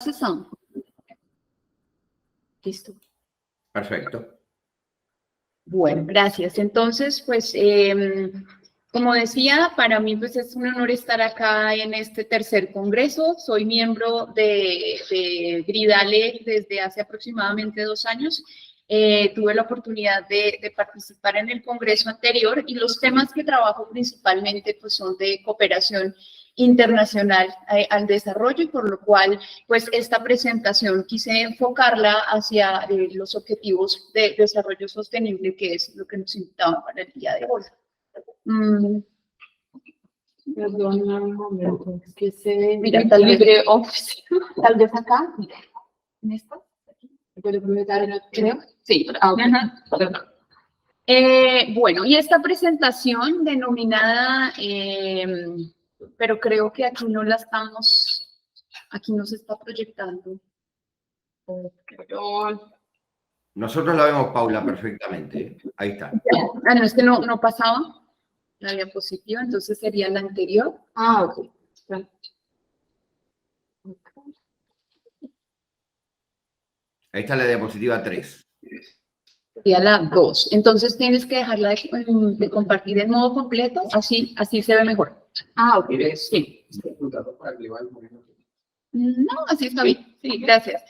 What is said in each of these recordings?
sesión. Listo. Perfecto. Bueno, gracias. Entonces, pues, como decía, para mí pues es un honor estar acá en este tercer congreso. Soy miembro de Gridale desde hace aproximadamente 2 años. Tuve la oportunidad de participar en el congreso anterior y los temas que trabajo principalmente pues son de cooperación internacional al desarrollo, y por lo cual pues esta presentación quise enfocarla hacia los objetivos de desarrollo sostenible, que es lo que nos invitaban para el día de hoy. Perdona un momento, es que se ve Mira, tal vez, LibreOffice. tal vez acá, mira, en esta. ¿Puedo proyectar en el Creo. Sí. Ah, ok. Perdón. Bueno, y esta presentación denominada, pero creo que aquí no la estamos, aquí no se está proyectando. Perdón. Nosotros la vemos, Paula, perfectamente. Ahí está. Ah, no, es que no pasaba la diapositiva, entonces sería la anterior. Ah, ok. Espera. Ahí está la diapositiva 3. Sería la 2. Entonces tienes que dejarla de compartir en modo completo, así se ve mejor. Ah, ok. Sí. No, así está bien. Sí, gracias.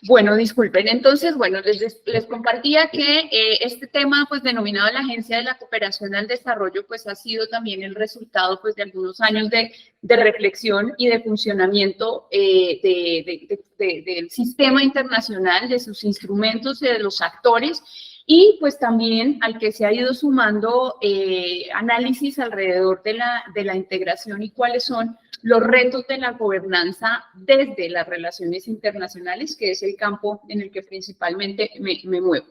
Bueno, disculpen. Entonces, bueno, les compartía que este tema, pues, denominado la Agencia de la Cooperación al Desarrollo, pues, ha sido también el resultado, pues, de algunos años de reflexión y de funcionamiento del sistema internacional, de sus instrumentos y de los actores, y pues también al que se ha ido sumando análisis alrededor de la integración y cuáles son los retos de la gobernanza desde las relaciones internacionales, que es el campo en el que principalmente me muevo.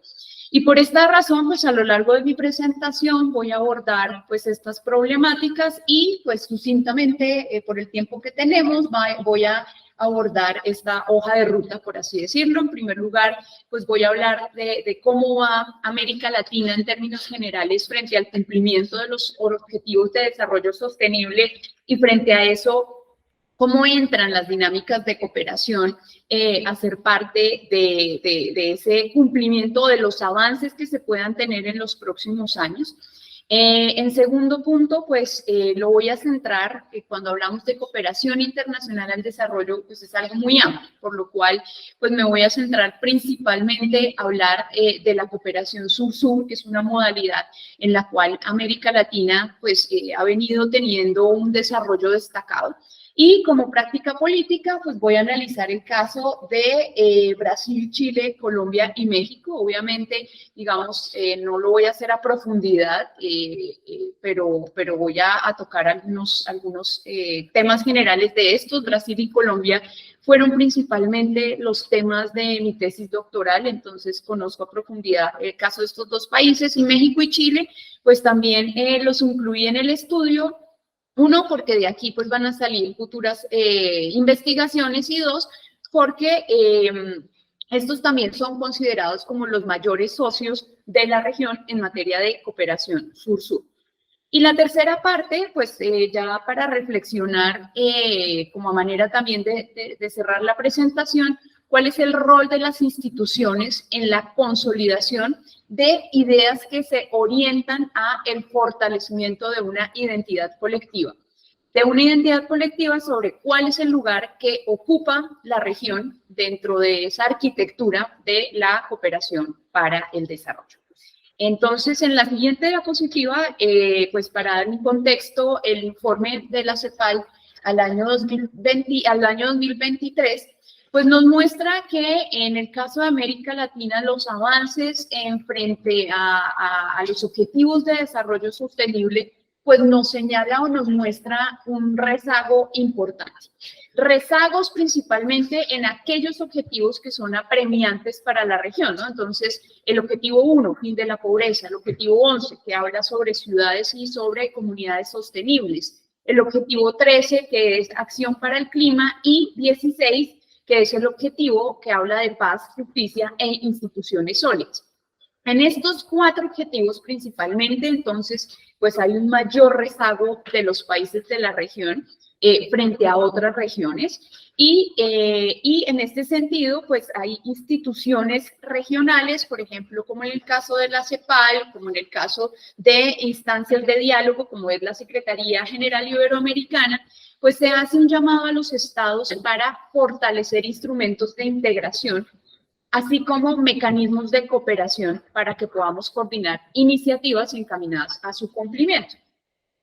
Y por esta razón, pues a lo largo de mi presentación voy a abordar pues estas problemáticas y pues sucintamente, por el tiempo que tenemos, voy a abordar esta hoja de ruta, por así decirlo. En primer lugar, pues voy a hablar de cómo va América Latina en términos generales frente al cumplimiento de los objetivos de desarrollo sostenible, y frente a eso, cómo entran las dinámicas de cooperación a ser parte de ese cumplimiento, de los avances que se puedan tener en los próximos años. En segundo punto, pues lo voy a centrar, cuando hablamos de cooperación internacional al desarrollo, pues es algo muy amplio, por lo cual pues me voy a centrar principalmente a hablar de la cooperación sur-sur, que es una modalidad en la cual América Latina pues ha venido teniendo un desarrollo destacado. Y como práctica política, pues voy a analizar el caso de Brasil, Chile, Colombia y México. Obviamente, digamos, no lo voy a hacer a profundidad, pero voy a tocar algunos temas generales de estos. Brasil y Colombia fueron principalmente los temas de mi tesis doctoral, entonces conozco a profundidad el caso de estos dos países. Y México y Chile, pues también los incluí en el estudio. Uno, porque de aquí pues van a salir futuras investigaciones, y dos, porque estos también son considerados como los mayores socios de la región en materia de cooperación sur-sur. Y la tercera parte, pues ya para reflexionar como manera también de cerrar la presentación, cuál es el rol de las instituciones en la consolidación de ideas que se orientan a el fortalecimiento de una identidad colectiva. Sobre cuál es el lugar que ocupa la región dentro de esa arquitectura de la cooperación para el desarrollo. Entonces, en la siguiente diapositiva, pues para dar un contexto, el informe de la CEPAL al año 2023, pues nos muestra que en el caso de América Latina los avances en frente a los objetivos de desarrollo sostenible pues nos señala o nos muestra un rezago importante. Rezagos principalmente en aquellos objetivos que son apremiantes para la región, ¿no? Entonces, el objetivo 1, fin de la pobreza; el objetivo 11, que habla sobre ciudades y sobre comunidades sostenibles; el objetivo 13, que es acción para el clima; y 16, que es el objetivo que habla de paz, justicia e instituciones sólidas. En estos 4 objetivos principalmente, entonces, pues hay un mayor rezago de los países de la región frente a otras regiones. Y en este sentido, pues hay instituciones regionales, por ejemplo, como en el caso de la CEPAL, como en el caso de instancias de diálogo, como es la Secretaría General Iberoamericana, pues se hace un llamado a los estados para fortalecer instrumentos de integración, así como mecanismos de cooperación para que podamos coordinar iniciativas encaminadas a su cumplimiento.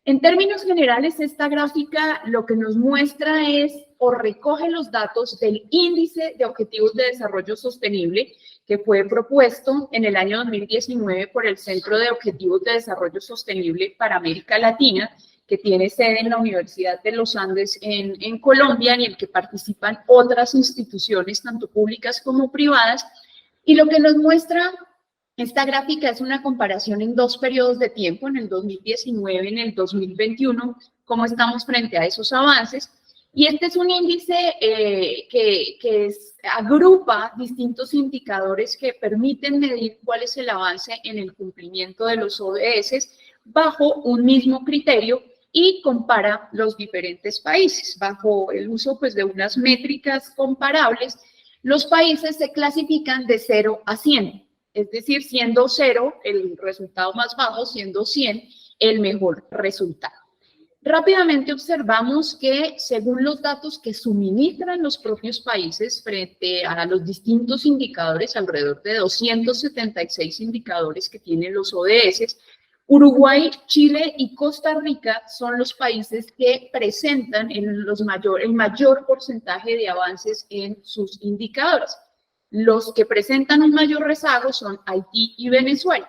En términos generales, esta gráfica lo que nos muestra es o recoge los datos del Índice de Objetivos de Desarrollo Sostenible que fue propuesto en el año 2019 por el Centro de Objetivos de Desarrollo Sostenible para América Latina, que tiene sede en la Universidad de los Andes en Colombia, en el que participan otras instituciones, tanto públicas como privadas. Y lo que nos muestra esta gráfica es una comparación en dos periodos de tiempo, en el 2019 y en el 2021, cómo estamos frente a esos avances. Y este es un índice que agrupa distintos indicadores que permiten medir cuál es el avance en el cumplimiento de los ODS bajo un mismo criterio y compara los diferentes países. Bajo el uso pues, de unas métricas comparables, los países se clasifican de 0 a 100. Es decir, siendo 0 el resultado más bajo, siendo 100 el mejor resultado. Rápidamente observamos que según los datos que suministran los propios países frente a los distintos indicadores, alrededor de 276 indicadores que tienen los ODS, Uruguay, Chile y Costa Rica son los países que presentan el mayor porcentaje de avances en sus indicadores. Los que presentan un mayor rezago son Haití y Venezuela.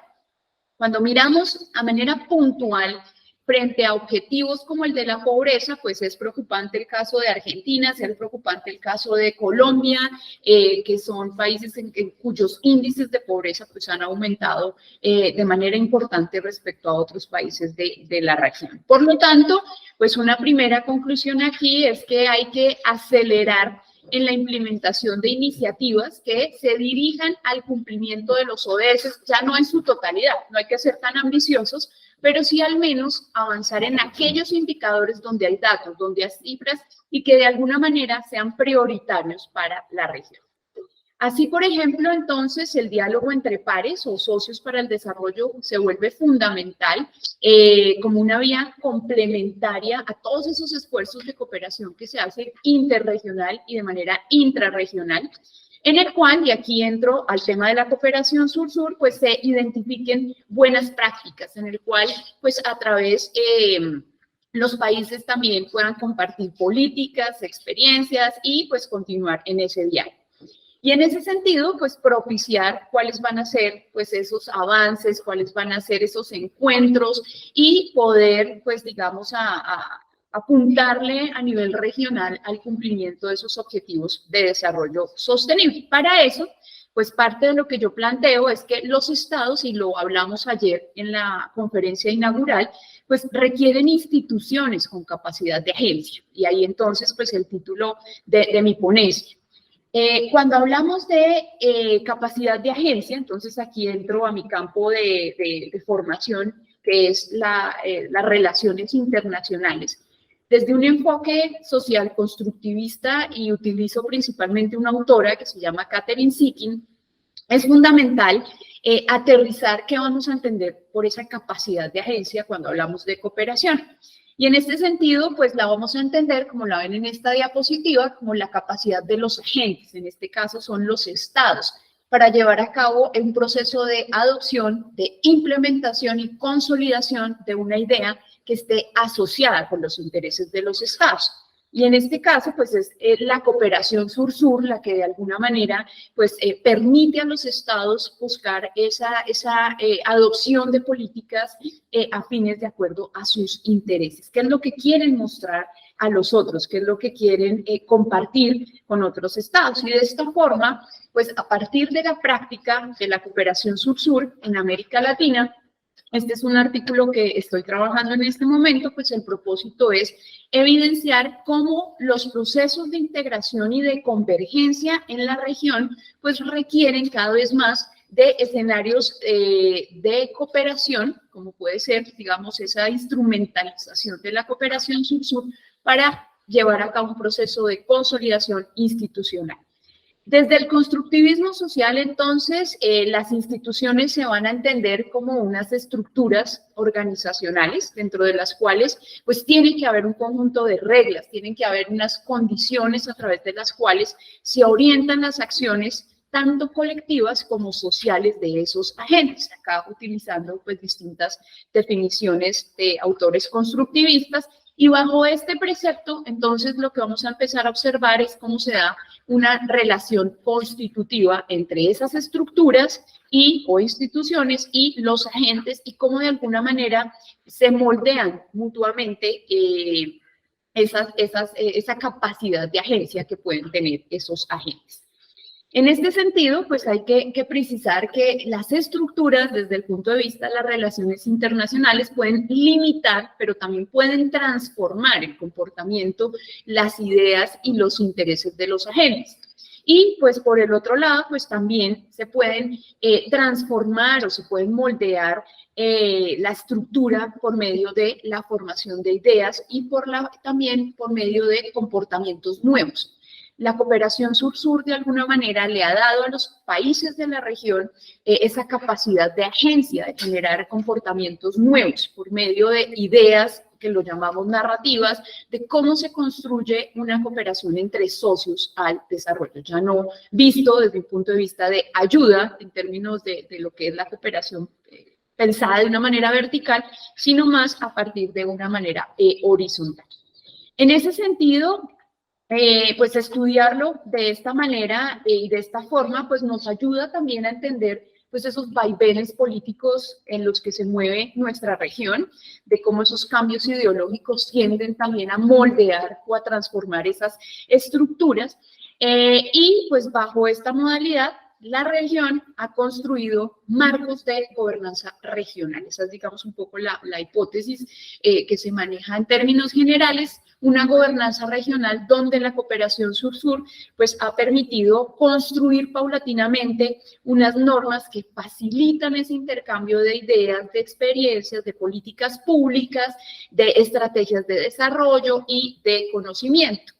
Cuando miramos a manera puntual frente a objetivos como el de la pobreza, pues es preocupante el caso de Argentina, es preocupante el caso de Colombia, que son países cuyos índices de pobreza pues han aumentado de manera importante respecto a otros países de la región. Por lo tanto, pues una primera conclusión aquí es que hay que acelerar en la implementación de iniciativas que se dirijan al cumplimiento de los ODS, ya no en su totalidad, no hay que ser tan ambiciosos, pero sí al menos avanzar en aquellos indicadores donde hay datos, donde hay cifras y que de alguna manera sean prioritarios para la región. Así, por ejemplo, entonces, el diálogo entre pares o socios para el desarrollo se vuelve fundamental como una vía complementaria a todos esos esfuerzos de cooperación que se hacen interregional y de manera intrarregional, en el cual, y aquí entro al tema de la cooperación sur-sur, pues se identifiquen buenas prácticas, en el cual, pues a través los países también puedan compartir políticas, experiencias y pues continuar en ese diálogo. Y en ese sentido, pues propiciar cuáles van a ser pues esos avances, cuáles van a ser esos encuentros y poder pues digamos apuntarle a nivel regional al cumplimiento de esos objetivos de desarrollo sostenible. Para eso, pues parte de lo que yo planteo es que los estados, y lo hablamos ayer en la conferencia inaugural, pues requieren instituciones con capacidad de agencia. Y ahí entonces pues el título de mi ponencia. Cuando hablamos de capacidad de agencia, entonces aquí entro a mi campo de formación, que es las relaciones internacionales. Desde un enfoque social constructivista, y utilizo principalmente una autora que se llama Catherine Sickin, es fundamental aterrizar qué vamos a entender por esa capacidad de agencia cuando hablamos de cooperación. Y en este sentido, pues la vamos a entender, como la ven en esta diapositiva, como la capacidad de los agentes, en este caso son los estados, para llevar a cabo un proceso de adopción, de implementación y consolidación de una idea que esté asociada con los intereses de los estados. Y en este caso, pues es la cooperación sur-sur la que de alguna manera pues, permite a los estados buscar esa adopción de políticas afines de acuerdo a sus intereses. ¿Qué es lo que quieren mostrar a los otros? ¿Qué es lo que quieren compartir con otros estados? Y de esta forma, pues a partir de la práctica de la cooperación sur-sur en América Latina, este es un artículo que estoy trabajando en este momento, pues el propósito es evidenciar cómo los procesos de integración y de convergencia en la región pues requieren cada vez más de escenarios de cooperación, como puede ser, digamos, esa instrumentalización de la cooperación sur-sur para llevar a cabo un proceso de consolidación institucional. Desde el constructivismo social, entonces, las instituciones se van a entender como unas estructuras organizacionales dentro de las cuales, pues, tiene que haber un conjunto de reglas, tienen que haber unas condiciones a través de las cuales se orientan las acciones tanto colectivas como sociales de esos agentes, acá utilizando, pues, distintas definiciones de autores constructivistas. Y bajo este precepto, entonces, lo que vamos a empezar a observar es cómo se da una relación constitutiva entre esas estructuras o instituciones y los agentes, y cómo de alguna manera se moldean mutuamente esa capacidad de agencia que pueden tener esos agentes. En este sentido, pues hay que precisar que las estructuras, desde el punto de vista de las relaciones internacionales, pueden limitar, pero también pueden transformar el comportamiento, las ideas y los intereses de los agentes. Y pues por el otro lado, pues también se pueden transformar o se pueden moldear la estructura por medio de la formación de ideas y también por medio de comportamientos nuevos. La cooperación sur-sur de alguna manera le ha dado a los países de la región esa capacidad de agencia, de generar comportamientos nuevos por medio de ideas que lo llamamos narrativas, de cómo se construye una cooperación entre socios al desarrollo, ya no visto desde un punto de vista de ayuda en términos de lo que es la cooperación pensada de una manera vertical, sino más a partir de una manera horizontal. En ese sentido, pues estudiarlo de esta manera y de esta forma, pues nos ayuda también a entender pues esos vaivenes políticos en los que se mueve nuestra región, de cómo esos cambios ideológicos tienden también a moldear o a transformar esas estructuras, y pues bajo esta modalidad la región ha construido marcos de gobernanza regional. Esa es, digamos, un poco la hipótesis que se maneja en términos generales, una gobernanza regional donde la cooperación sur-sur pues ha permitido construir paulatinamente unas normas que facilitan ese intercambio de ideas, de experiencias, de políticas públicas, de estrategias de desarrollo y de conocimiento.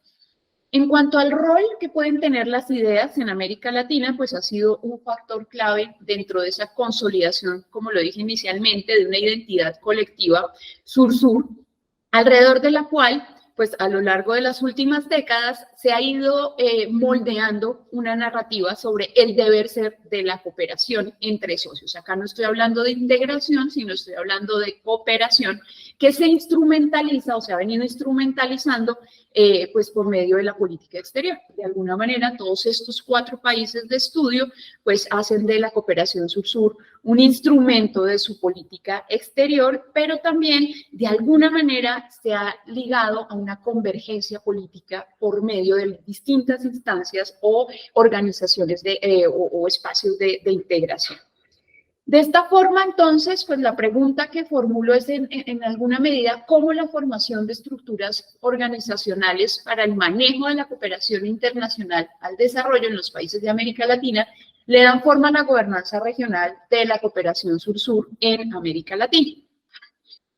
En cuanto al rol que pueden tener las ideas en América Latina, pues ha sido un factor clave dentro de esa consolidación, como lo dije inicialmente, de una identidad colectiva sur-sur, alrededor de la cual, pues a lo largo de las últimas décadas, se ha ido moldeando una narrativa sobre el deber ser de la cooperación entre socios. Acá no estoy hablando de integración, sino estoy hablando de cooperación, que se instrumentaliza o se ha venido instrumentalizando pues por medio de la política exterior. De alguna manera, todos estos 4 países de estudio pues hacen de la cooperación sur-sur un instrumento de su política exterior, pero también de alguna manera se ha ligado a una convergencia política por medio de distintas instancias o organizaciones o espacios de integración. De esta forma, entonces, pues la pregunta que formulo es en alguna medida cómo la formación de estructuras organizacionales para el manejo de la cooperación internacional al desarrollo en los países de América Latina le dan forma a la gobernanza regional de la cooperación sur-sur en América Latina.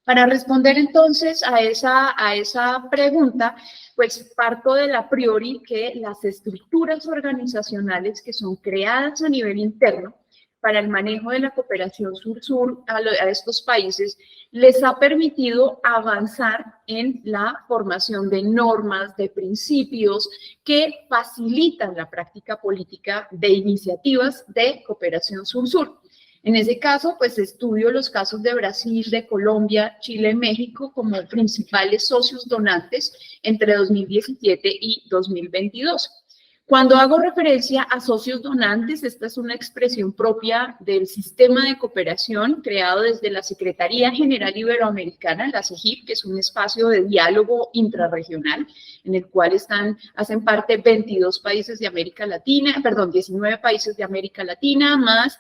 Para responder entonces a esa pregunta, pues parto de la priori que las estructuras organizacionales que son creadas a nivel interno para el manejo de la cooperación sur-sur a estos países les ha permitido avanzar en la formación de normas, de principios que facilitan la práctica política de iniciativas de cooperación sur-sur. En ese caso, pues estudio los casos de Brasil, de Colombia, Chile y México como principales socios donantes entre 2017 y 2022. Cuando hago referencia a socios donantes, esta es una expresión propia del sistema de cooperación creado desde la Secretaría General Iberoamericana, la CEGIP, que es un espacio de diálogo intrarregional en el cual hacen parte 22 países de América Latina, 19 países de América Latina, más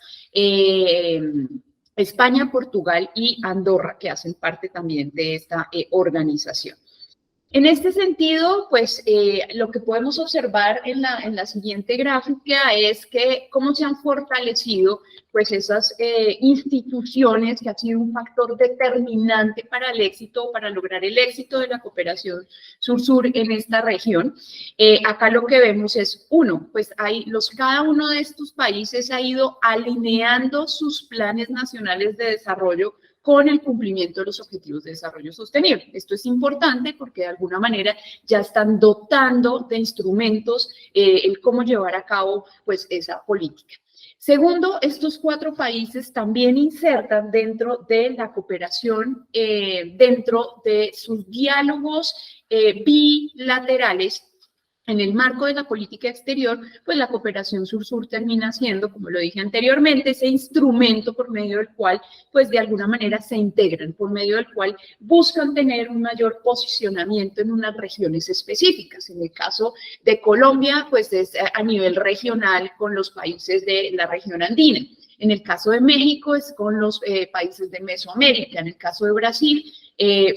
España, Portugal y Andorra, que hacen parte también de esta organización. En este sentido, pues lo que podemos observar en la siguiente gráfica es que cómo se han fortalecido pues esas instituciones que han sido un factor determinante para el éxito, para lograr el éxito de la cooperación sur-sur en esta región. Acá lo que vemos es, uno, pues cada uno de estos países ha ido alineando sus planes nacionales de desarrollo con el cumplimiento de los objetivos de desarrollo sostenible. Esto es importante porque de alguna manera ya están dotando de instrumentos el cómo llevar a cabo pues esa política. Segundo, estos 4 países también insertan dentro de la cooperación, dentro de sus diálogos bilaterales. En el marco de la política exterior, pues la cooperación sur-sur termina siendo, como lo dije anteriormente, ese instrumento por medio del cual, pues de alguna manera se integran, por medio del cual buscan tener un mayor posicionamiento en unas regiones específicas. En el caso de Colombia, pues es a nivel regional con los países de la región andina. En el caso de México es con los países de Mesoamérica. En el caso de Brasil,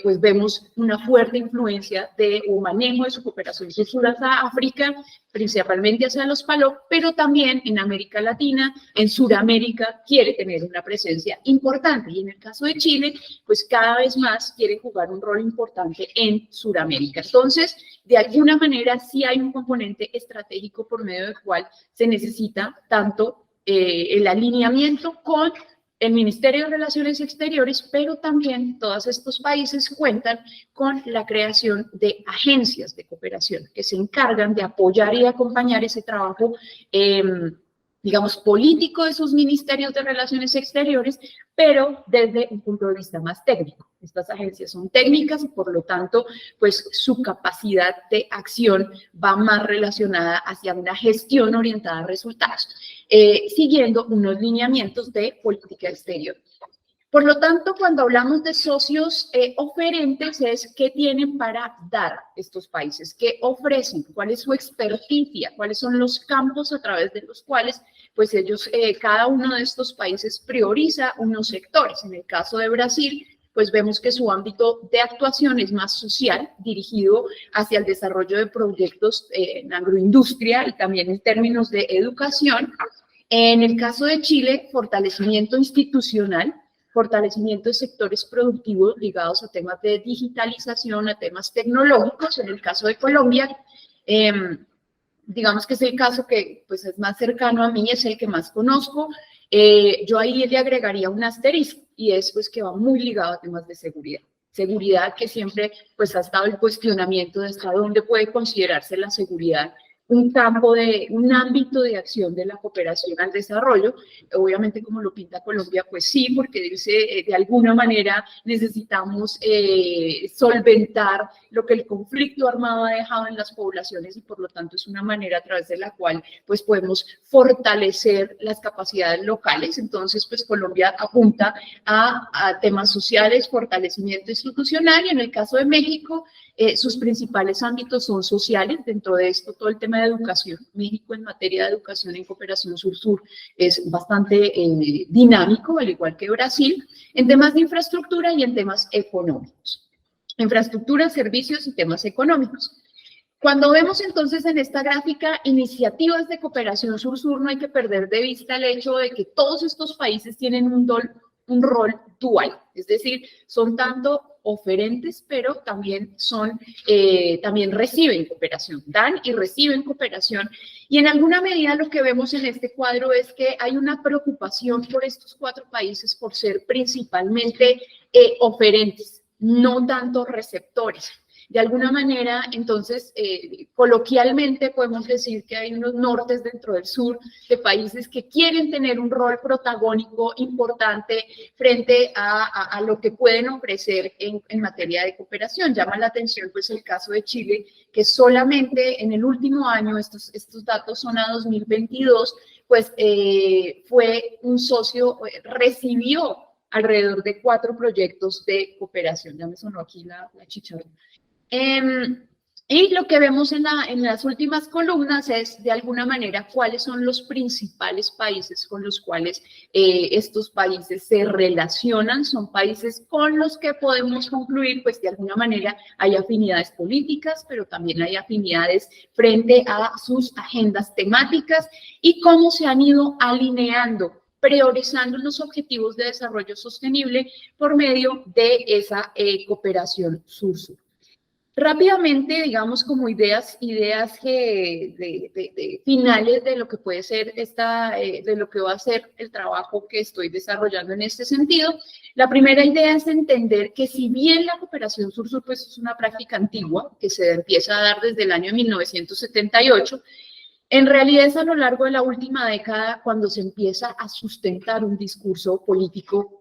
pues vemos una fuerte influencia o manejo de su cooperación sur-sur hacia África, principalmente hacia los PALOC, pero también en América Latina, en Sudamérica, quiere tener una presencia importante. Y en el caso de Chile, pues cada vez más quiere jugar un rol importante en Sudamérica. Entonces, de alguna manera, sí hay un componente estratégico por medio del cual se necesita tanto el alineamiento con el Ministerio de Relaciones Exteriores, pero también todos estos países cuentan con la creación de agencias de cooperación que se encargan de apoyar y de acompañar ese trabajo, digamos, político de sus ministerios de Relaciones Exteriores, pero desde un punto de vista más técnico. Estas agencias son técnicas y por lo tanto, pues su capacidad de acción va más relacionada hacia una gestión orientada a resultados, siguiendo unos lineamientos de política exterior. Por lo tanto, cuando hablamos de socios oferentes es qué tienen para dar estos países, qué ofrecen, cuál es su experticia, cuáles son los campos a través de los cuales pues ellos, cada uno de estos países prioriza unos sectores. En el caso de Brasil, pues vemos que su ámbito de actuación es más social, dirigido hacia el desarrollo de proyectos en agroindustria y también en términos de educación. En el caso de Chile, fortalecimiento institucional, fortalecimiento de sectores productivos ligados a temas de digitalización, a temas tecnológicos. En el caso de Colombia, digamos que es el caso que pues, es más cercano a mí, es el que más conozco. Yo ahí le agregaría un asterisco y es pues, que va muy ligado a temas de seguridad. Seguridad que siempre pues, ha estado el cuestionamiento de hasta dónde puede considerarse la seguridad un ámbito de acción de la cooperación al desarrollo. Obviamente, como lo pinta Colombia, pues sí, porque dice, de alguna manera necesitamos solventar lo que el conflicto armado ha dejado en las poblaciones y por lo tanto es una manera a través de la cual pues podemos fortalecer las capacidades locales. Entonces, pues Colombia apunta a temas sociales, fortalecimiento institucional y en el caso de México, sus principales ámbitos son sociales, dentro de esto todo el tema de educación. México en materia de educación en cooperación sur-sur es bastante dinámico, al igual que Brasil, en temas de infraestructura y en temas económicos. Infraestructura, servicios y temas económicos. Cuando vemos entonces en esta gráfica iniciativas de cooperación sur-sur, no hay que perder de vista el hecho de que todos estos países tienen un rol dual, es decir, son tanto oferentes, pero también también reciben cooperación, dan y reciben cooperación. Y en alguna medida lo que vemos en este cuadro es que hay una preocupación por estos 4 países por ser principalmente oferentes, no tanto receptores. De alguna manera, entonces, coloquialmente podemos decir que hay unos nortes dentro del sur de países que quieren tener un rol protagónico importante frente a lo que pueden ofrecer en materia de cooperación. Llama la atención pues el caso de Chile, que solamente en el último año, estos datos son a 2022, pues fue un socio, recibió alrededor de 4 proyectos de cooperación. Ya me sonó aquí la chicharra. Y lo que vemos en las últimas columnas es, de alguna manera, cuáles son los principales países con los cuales estos países se relacionan. Son países con los que podemos concluir, pues de alguna manera hay afinidades políticas, pero también hay afinidades frente a sus agendas temáticas y cómo se han ido alineando, priorizando los objetivos de desarrollo sostenible por medio de esa cooperación sur-sur. Rápidamente, digamos, como ideas finales de lo que puede ser de lo que va a ser el trabajo que estoy desarrollando en este sentido. La primera idea es entender que si bien la cooperación sur-sur pues es una práctica antigua que se empieza a dar desde el año 1978, en realidad es a lo largo de la última década cuando se empieza a sustentar un discurso político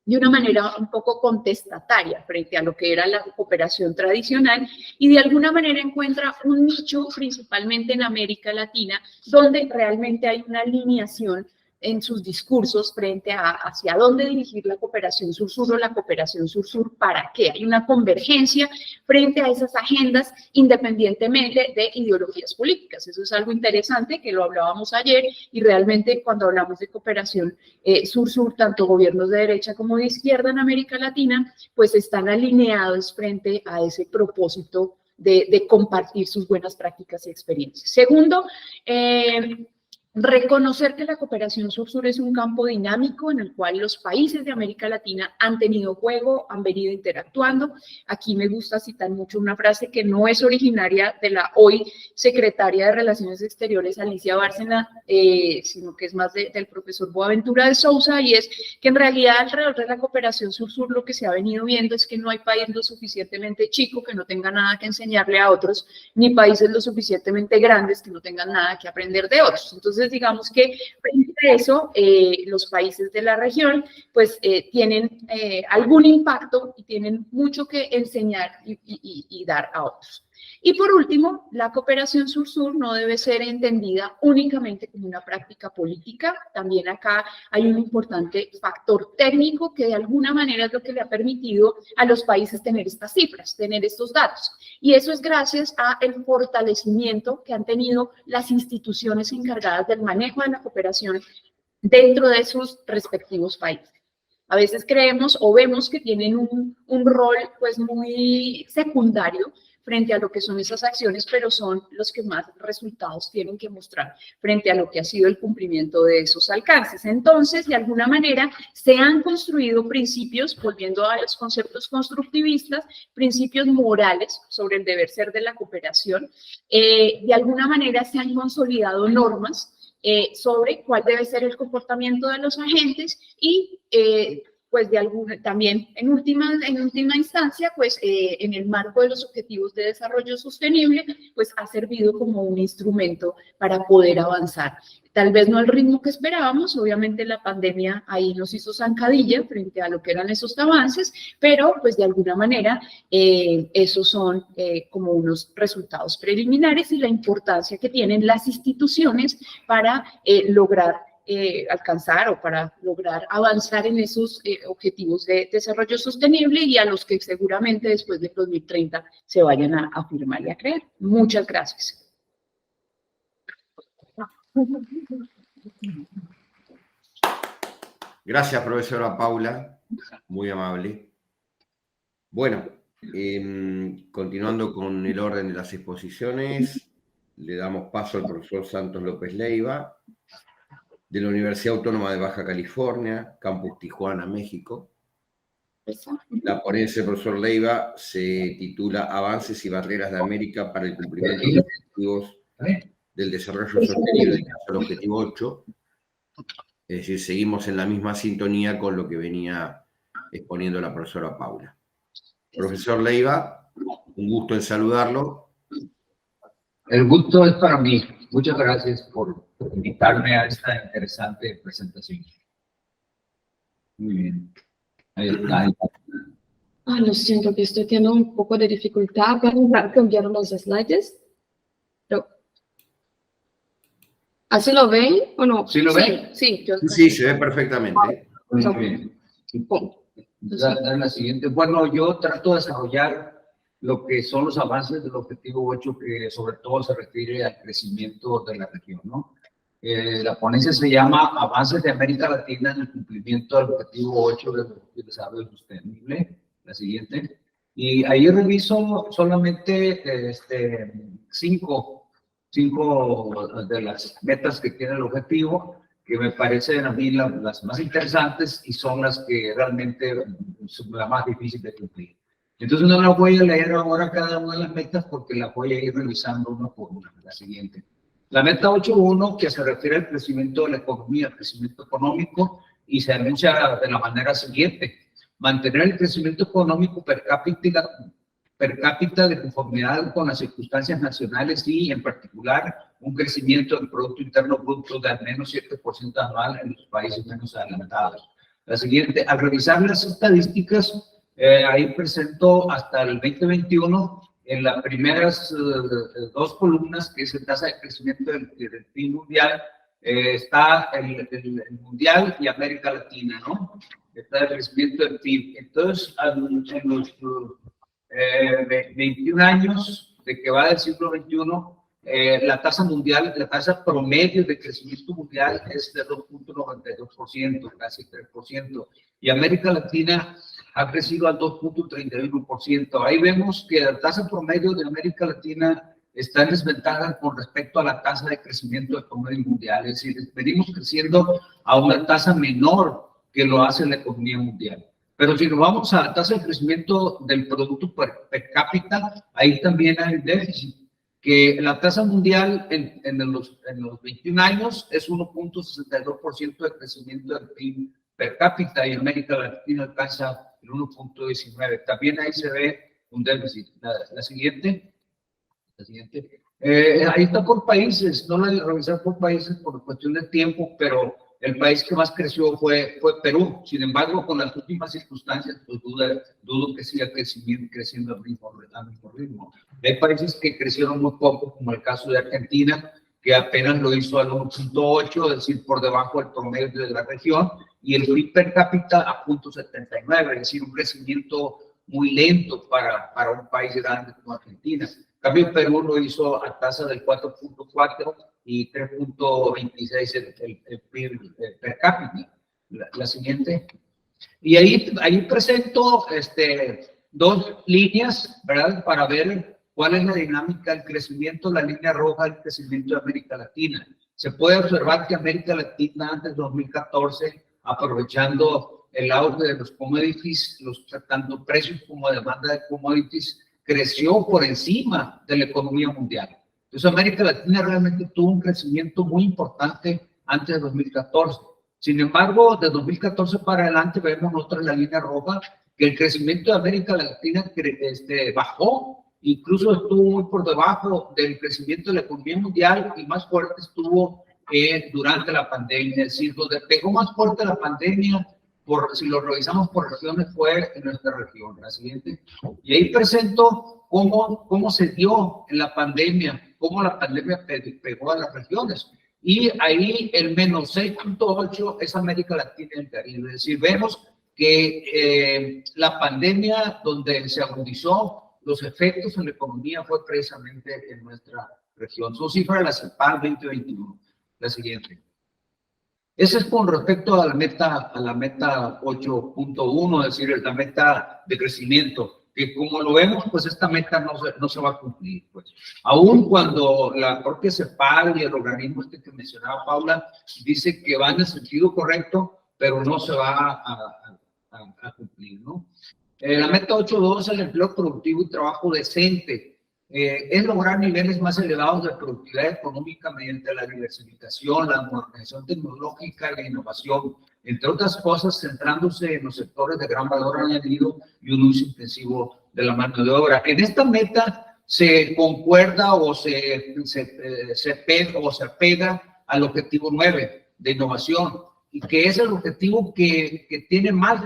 de una manera un poco contestataria frente a lo que era la cooperación tradicional y de alguna manera encuentra un nicho principalmente en América Latina donde realmente hay una alineación en sus discursos frente a hacia dónde dirigir la cooperación sur-sur o la cooperación sur-sur para qué. Hay una convergencia frente a esas agendas independientemente de ideologías políticas. Eso es algo interesante que lo hablábamos ayer y realmente cuando hablamos de cooperación sur-sur, tanto gobiernos de derecha como de izquierda en América Latina, pues están alineados frente a ese propósito de compartir sus buenas prácticas y experiencias. Segundo, reconocer que la cooperación sur-sur es un campo dinámico en el cual los países de América Latina han tenido juego, han venido interactuando. Aquí me gusta citar mucho una frase que no es originaria de la hoy secretaria de Relaciones Exteriores, Alicia Bárcena, sino que es más del profesor Boaventura de Sousa, y es que en realidad alrededor de la cooperación sur-sur lo que se ha venido viendo es que no hay país lo suficientemente chico que no tenga nada que enseñarle a otros, ni países lo suficientemente grandes que no tengan nada que aprender de otros. Entonces, digamos que frente a eso, los países de la región pues tienen algún impacto y tienen mucho que enseñar y dar a otros. Y por último, la cooperación sur-sur no debe ser entendida únicamente como una práctica política. También acá hay un importante factor técnico que de alguna manera es lo que le ha permitido a los países tener estas cifras, tener estos datos. Y eso es gracias al fortalecimiento que han tenido las instituciones encargadas del manejo de la cooperación dentro de sus respectivos países. A veces creemos o vemos que tienen un rol pues muy secundario frente a lo que son esas acciones, pero son los que más resultados tienen que mostrar frente a lo que ha sido el cumplimiento de esos alcances. Entonces, de alguna manera, se han construido principios, volviendo a los conceptos constructivistas, principios morales sobre el deber ser de la cooperación. De alguna manera se han consolidado normas sobre cuál debe ser el comportamiento de los agentes y pues también en última instancia, pues en el marco de los objetivos de desarrollo sostenible, pues ha servido como un instrumento para poder avanzar. Tal vez no al ritmo que esperábamos, obviamente la pandemia ahí nos hizo zancadilla frente a lo que eran esos avances, pero pues de alguna manera esos son como unos resultados preliminares y la importancia que tienen las instituciones para lograr alcanzar o para lograr avanzar en esos objetivos de desarrollo sostenible y a los que seguramente después de 2030 se vayan a firmar y a creer. Muchas gracias. Gracias, profesora Paula, muy amable. Bueno, continuando con el orden de las exposiciones, le damos paso al profesor Santos López Leiva, de la Universidad Autónoma de Baja California, Campus Tijuana, México. La ponencia del profesor Leiva se titula Avances y barreras de América para el cumplimiento de los objetivos del desarrollo sostenible, el objetivo 8. Es decir, seguimos en la misma sintonía con lo que venía exponiendo la profesora Paula. Profesor Leiva, un gusto en saludarlo. El gusto es para mí. Muchas gracias por invitarme a esta interesante presentación. Muy bien. Ahí está. Lo siento que estoy teniendo un poco de dificultad para cambiar los slides. Pero, ¿así lo ven o no? ¿Sí lo ven? Sí, Sí, se ve perfectamente. Muy bien. La siguiente. Bueno, yo trato de desarrollar lo que son los avances del objetivo 8, que sobre todo se refiere al crecimiento de la región, ¿no? La ponencia se llama Avances de América Latina en el cumplimiento del objetivo 8 del desarrollo sostenible, la siguiente. Y ahí reviso solamente cinco de las metas que tiene el objetivo, que me parecen a mí las más interesantes y son las que realmente son las más difíciles de cumplir. Entonces no las voy a leer ahora cada una de las metas porque las voy a ir revisando una por una. La siguiente. La meta 8.1, que se refiere al crecimiento de la economía, al crecimiento económico, y se anuncia de la manera siguiente: mantener el crecimiento económico per cápita de conformidad con las circunstancias nacionales y, en particular, un crecimiento del Producto Interno Bruto de al menos 7% anual en los países menos adelantados. La siguiente, al revisar las estadísticas, ahí presento hasta el 2021, en las primeras dos columnas, que es la tasa de crecimiento del PIB mundial, está el mundial y América Latina, ¿no? Está el crecimiento del PIB. Entonces, en los 21 años de que va del siglo XXI, la tasa mundial, la tasa promedio de crecimiento mundial es de 2.92%, casi 3%, y América Latina ha crecido al 2.31%. Ahí vemos que la tasa promedio de América Latina está en desventaja con respecto a la tasa de crecimiento del promedio mundial, es decir, venimos creciendo a una tasa menor que lo hace la economía mundial. Pero si nos vamos a la tasa de crecimiento del producto per cápita, ahí también hay un déficit, que la tasa mundial en los 21 años es 1.62% de crecimiento del PIB per cápita, y América Latina alcanza el 1.19. También ahí se ve un déficit. La siguiente. Ahí está por países, no la voy a revisar por países por cuestión de tiempo, pero el país que más creció fue Perú. Sin embargo, con las últimas circunstancias, pues dudo que siga creciendo al mismo ritmo. Hay países que crecieron muy poco, como el caso de Argentina, que apenas lo hizo al 1.8, es decir, por debajo del promedio de la región, y el PIB per cápita a 0.79, es decir, un crecimiento muy lento para un país grande como Argentina. En cambio, Perú lo hizo a tasa del 4.4 y 3.26 el PIB per cápita. La siguiente. Y ahí presento dos líneas, ¿verdad? Para ver cuál es la dinámica del crecimiento, la línea roja del crecimiento de América Latina. Se puede observar que América Latina antes de 2014, aprovechando el auge de los commodities, tanto precios como demanda de commodities, creció por encima de la economía mundial. Entonces América Latina realmente tuvo un crecimiento muy importante antes de 2014. Sin embargo, de 2014 para adelante vemos otra en la línea roja, que el crecimiento de América Latina bajó, incluso estuvo muy por debajo del crecimiento de la economía mundial, y más fuerte estuvo durante la pandemia. Es decir, donde pegó más fuerte la pandemia, si lo revisamos por regiones, fue en nuestra región. La siguiente. Y ahí presento cómo se dio en la pandemia, cómo la pandemia pegó a las regiones. Y ahí el menos 6.8 es América Latina y el Caribe. Es decir, vemos que la pandemia, donde se agudizó los efectos en la economía, fue precisamente en nuestra región. Son cifras de la CEPAL 2021. La siguiente. Ese es con respecto a la meta 8.1, es decir, la meta de crecimiento, que como lo vemos, pues esta meta no se va a cumplir. Pues. Aún cuando la propia CEPAL y el organismo que mencionaba Paula dice que va en el sentido correcto, pero no se va a cumplir, ¿no? La meta 8.2 es el empleo productivo y trabajo decente. Es lograr niveles más elevados de productividad económica mediante la diversificación, la modernización tecnológica y la innovación, entre otras cosas, centrándose en los sectores de gran valor añadido y un uso intensivo de la mano de obra. En esta meta se concuerda o se pega al objetivo 9 de innovación, y que es el objetivo que tiene el más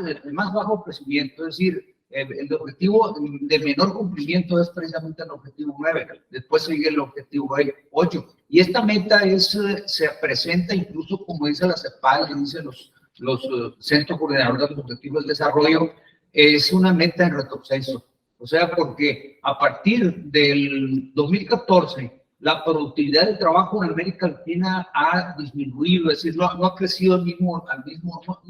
bajo crecimiento, es decir, el objetivo de menor cumplimiento es precisamente el objetivo 9, después sigue el objetivo 8, y esta meta se presenta incluso, como dice la CEPAL, dicen los Centros Coordinadores de los Objetivos del Desarrollo, es una meta en retroceso, O sea, porque a partir del 2014, la productividad del trabajo en América Latina ha disminuido, es decir, no ha crecido no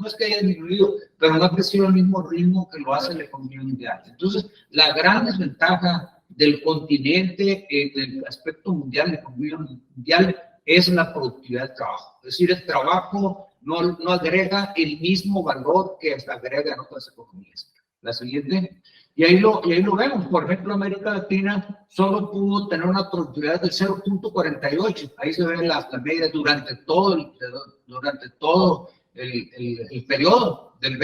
es que haya disminuido, pero no ha crecido al mismo ritmo que lo hace la economía mundial. Entonces, la gran desventaja del continente en el aspecto mundial, la economía mundial, es la productividad del trabajo. Es decir, el trabajo no agrega el mismo valor que agrega en otras economías. La siguiente. Y ahí lo vemos. Por ejemplo, América Latina solo pudo tener una productividad del 0.48. Ahí se ve la media durante todo el periodo del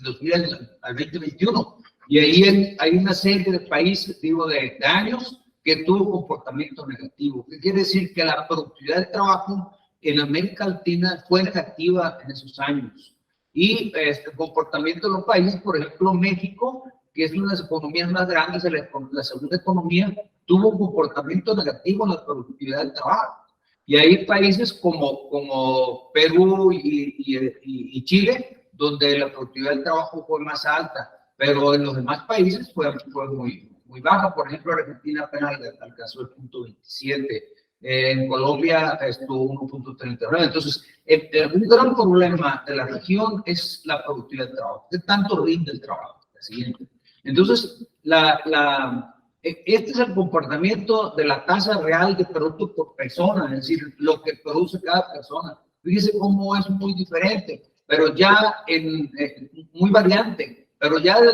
2000 al 2021. Y ahí hay una serie de países, de años, que tuvo comportamiento negativo. ¿Qué quiere decir? Que la productividad del trabajo en América Latina fue negativa en esos años. Y el comportamiento de los países, por ejemplo, México, que es una de las economías más grandes, la segunda economía, tuvo un comportamiento negativo en la productividad del trabajo. Y hay países como Perú y Chile, donde la productividad del trabajo fue más alta, pero en los demás países fue muy baja. Por ejemplo, Argentina apenas alcanzó el 0.27. En Colombia estuvo 1.39. Entonces, un gran problema de la región es la productividad del trabajo. ¿Qué tanto rinde el trabajo? La siguiente. Entonces, este es el comportamiento de la tasa real de producto por persona, es decir, lo que produce cada persona. Fíjese cómo es muy diferente, pero ya muy variante, pero ya de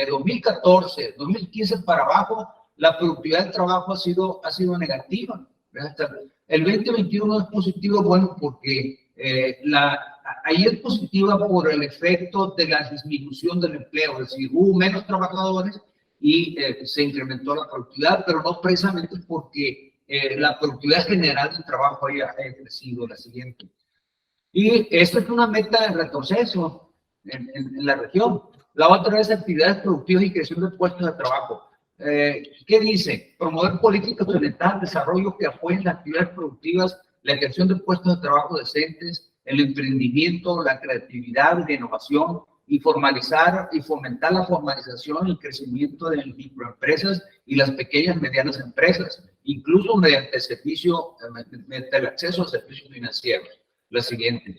2014, 2015 para abajo, la productividad del trabajo ha sido negativa. El 2021 es positivo, bueno, porque ahí es positiva por el efecto de la disminución del empleo, es decir, hubo menos trabajadores y se incrementó la productividad, pero no precisamente porque la productividad general del trabajo haya crecido. La siguiente. Y esto es una meta de retroceso en la región. La otra es actividades productivas y creación de puestos de trabajo. ¿Qué dice? Promover políticas orientadas al desarrollo que apoyen las actividades productivas, la creación de puestos de trabajo decentes, el emprendimiento, la creatividad y la innovación, y formalizar y fomentar la formalización y el crecimiento de las microempresas y las pequeñas y medianas empresas, incluso mediante el acceso a servicios financieros. La siguiente.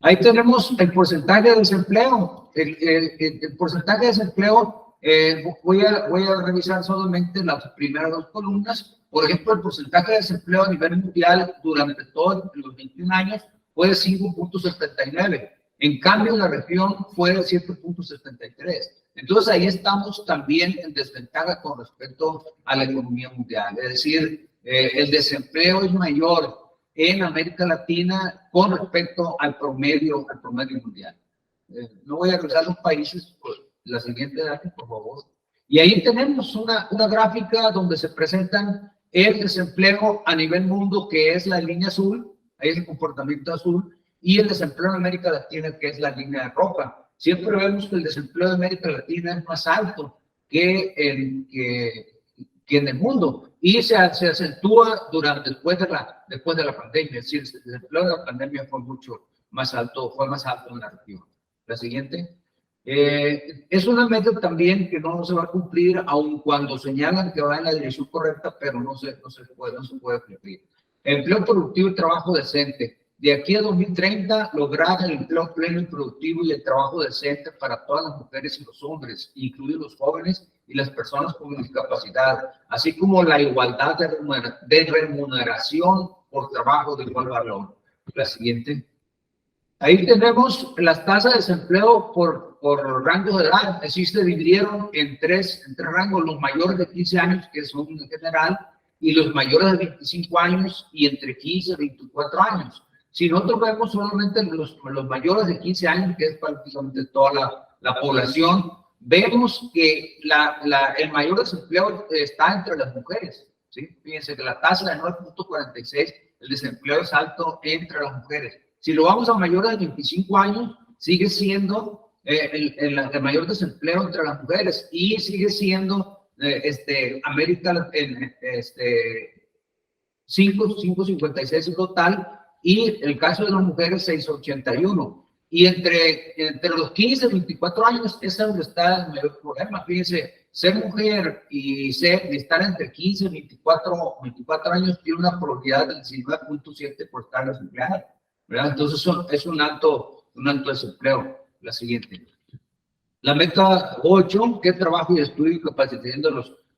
Ahí tenemos el porcentaje de desempleo. El porcentaje de desempleo, voy a revisar solamente las primeras dos columnas. Por ejemplo, el porcentaje de desempleo a nivel mundial durante todos los 21 años fue de 5.79. En cambio, en la región fue de 7.73. Entonces, ahí estamos también en desventaja con respecto a la economía mundial. Es decir, el desempleo es mayor en América Latina con respecto al promedio mundial. No voy a revisar los países, por la siguiente gráfica, por favor. Y ahí tenemos una gráfica donde se presentan el desempleo a nivel mundo, que es la línea azul, ahí es el comportamiento azul, y el desempleo en América Latina, que es la línea roja. Siempre vemos que el desempleo de América Latina es más alto que en el mundo, y se acentúa después de la pandemia. Es decir, el desempleo de la pandemia fue mucho más alto, en la región. La siguiente. Es una meta también que no se va a cumplir, aun cuando señalan que va en la dirección correcta, pero no se puede cumplir. Empleo productivo y trabajo decente. De aquí a 2030, lograr el empleo pleno y productivo y el trabajo decente para todas las mujeres y los hombres, incluidos los jóvenes y las personas con discapacidad, así como la igualdad de remuneración por trabajo de igual valor. La siguiente. Ahí tenemos las tasas de desempleo por rangos de edad. Así se dividieron en tres rangos: los mayores de 15 años, que son en general, y los mayores de 25 años y entre 15 y 24 años. Si nosotros vemos solamente los mayores de 15 años, que es prácticamente toda la población, vemos que el mayor desempleo está entre las mujeres. ¿Sí? Fíjense que la tasa de 9.46, el desempleo es alto entre las mujeres. Si lo vamos a mayores de 25 años, sigue siendo el mayor desempleo entre las mujeres, y sigue siendo América 5.56 en total, y el caso de las mujeres 6.81. Y entre los 15 y 24 años, ese es donde está el mayor problema. Fíjense, ser mujer y estar entre 15 y 24 años tiene una probabilidad del 19.7 por estar desempleada, ¿verdad? Entonces es un alto desempleo. La siguiente. La meta 8, que es trabajo y estudio y capacitación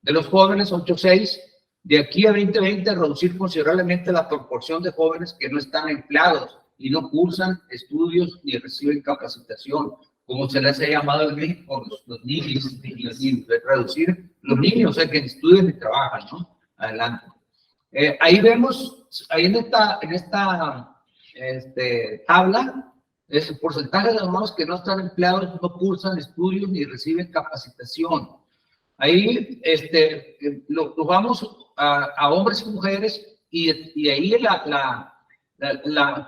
de los jóvenes, 8.6. De aquí a 2020, reducir considerablemente la proporción de jóvenes que no están empleados y no cursan estudios ni reciben capacitación, como se les ha llamado en México, los niños, reducir los niños, o sea, que estudian y trabajan, ¿no? Adelante. Ahí vemos, ahí en esta tabla, es el porcentaje de hermanos que no están empleados, no cursan estudios ni reciben capacitación. Ahí lo vamos a hombres y mujeres, y ahí la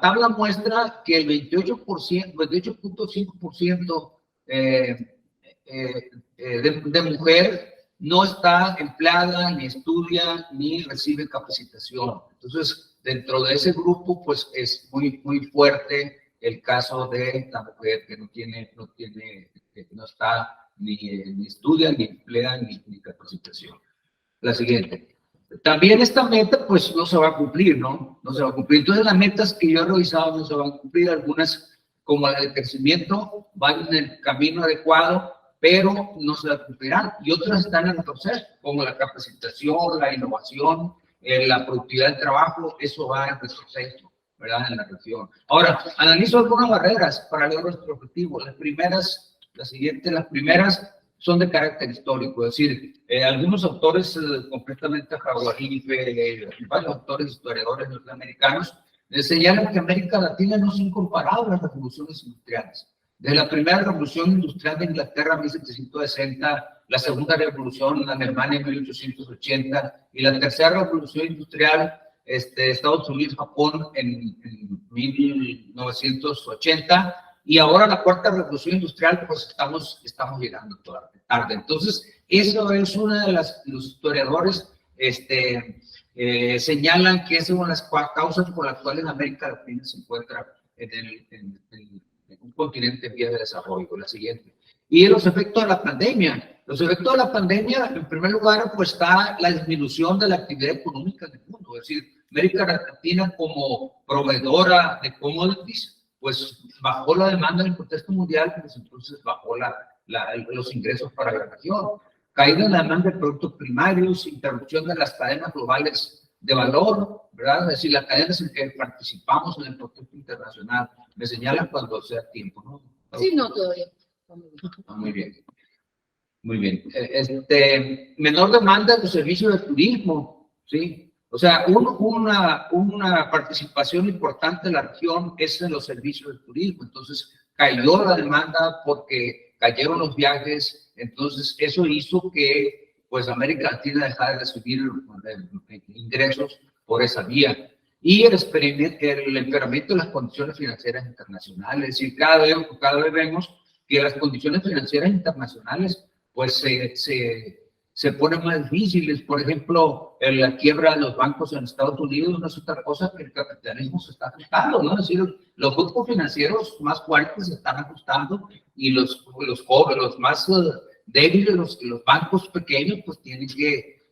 tabla muestra que el 28.5% de mujer no está empleada, ni estudia, ni recibe capacitación. Entonces, dentro de ese grupo, pues es muy, muy fuerte el caso de la mujer que no está ni estudia, ni emplea, ni capacitación. La siguiente. También esta meta, pues, no se va a cumplir, ¿no? No se va a cumplir. Entonces, las metas que yo he revisado no se van a cumplir. Algunas, como la de crecimiento, van en el camino adecuado, pero no se cumplirán. Y otras están en el proceso, como la capacitación, la innovación, la productividad del trabajo, eso va en retroceso, ¿verdad? En la región. Ahora, analizo algunas barreras para lograr nuestro objetivo. Las primeras son de carácter histórico, es decir, algunos autores completamente jaguaribe, varios autores historiadores norteamericanos señalan que América Latina no se ha incorporado a las revoluciones industriales. Desde la primera revolución industrial de Inglaterra en 1760, la segunda revolución en Alemania en 1880 y la tercera revolución industrial de Estados Unidos, Japón en 1980. Y ahora la cuarta revolución industrial, pues estamos llegando tarde. Entonces, eso es una de los historiadores señalan que es una de las causas por las cuales América Latina se encuentra en un continente en vía de desarrollo. La siguiente. Y los efectos de la pandemia. Los efectos de la pandemia, en primer lugar, pues está la disminución de la actividad económica en el mundo. Es decir, América Latina como proveedora de commodities, pues bajó la demanda en el contexto mundial, pues entonces bajó los ingresos para la región. Caída en la demanda de productos primarios, interrupción de las cadenas globales de valor, ¿verdad? Es decir, las cadenas en que participamos en el contexto internacional. Me señalan cuando sea tiempo, ¿no? Sí, no, todavía. Muy bien. Muy bien. Menor demanda de los servicios de turismo, ¿sí? O sea, una participación importante de la región es en los servicios de turismo. Entonces, cayó la demanda porque cayeron los viajes. Entonces, eso hizo que, pues, América Latina dejara de recibir ingresos por esa vía. Y el empeoramiento de las condiciones financieras internacionales. Es decir, cada vez vemos que las condiciones financieras internacionales, pues, se ponen más difíciles. Por ejemplo, la quiebra de los bancos en Estados Unidos no es otra cosa que el capitalismo se está ajustando, ¿no? Es decir, los grupos financieros más fuertes se están ajustando y los más débiles, los bancos pequeños, pues tienen que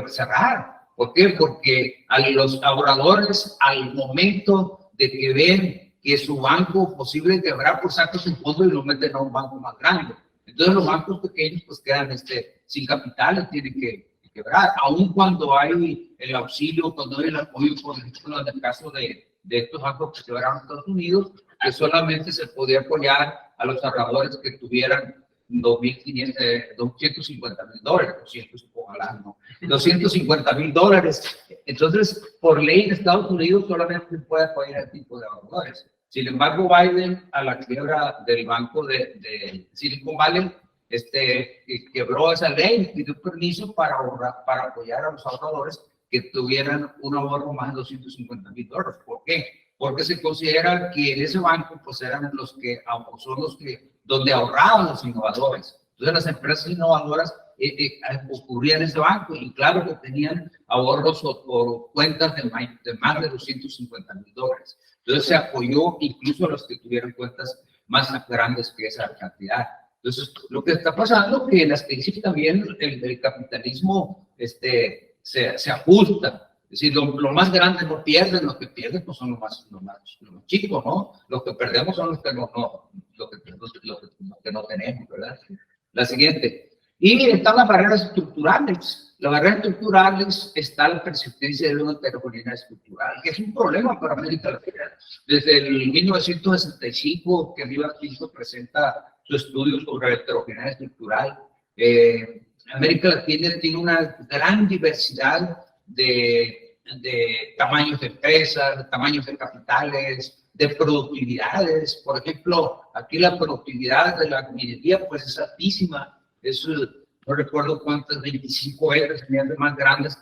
cerrar. ¿Por qué? Porque a los ahorradores, al momento de que ven que su banco posible quebrar, pues sacan su fondo y lo meten a un banco más grande. Entonces los bancos pequeños pues quedan sin capital y tienen que quebrar, aun cuando hay el auxilio, cuando hay el apoyo, por ejemplo, en el caso de estos bancos que quebraron en Estados Unidos, que solamente se podía apoyar a los ahorradores que tuvieran $250,000, ojalá, ¿no? $250,000. Entonces, por ley en Estados Unidos solamente se puede apoyar a este tipo de ahorradores. Sin embargo, Biden, a la quiebra del banco de Silicon Valley, quebró esa ley y dio permiso para apoyar a los ahorradores que tuvieran un ahorro más de $250,000. ¿Por qué? Porque se considera que en ese banco pues eran donde ahorraban los innovadores. Entonces las empresas innovadoras ocurría en ese banco, y claro que tenían ahorros o cuentas de más de $250,000. Entonces se apoyó incluso a los que tuvieron cuentas más grandes que esa cantidad. Entonces, lo que está pasando es que en las crisis también el capitalismo se ajusta. Es decir, lo más grande no pierden, los que pierden pues son los más chicos, ¿no? Los que perdemos son los que no tenemos, ¿verdad? La siguiente. Y están las barreras estructurales. Las barreras estructurales está la persistencia de una heterogeneidad estructural, que es un problema para América Latina. Desde el 1965, que Aníbal Pinto presenta su estudio sobre la heterogeneidad estructural, América Latina tiene una gran diversidad de tamaños de empresas, de tamaños de capitales, de productividades. Por ejemplo, aquí la productividad de la minería pues es altísima. No recuerdo cuántas, 25 veces más grandes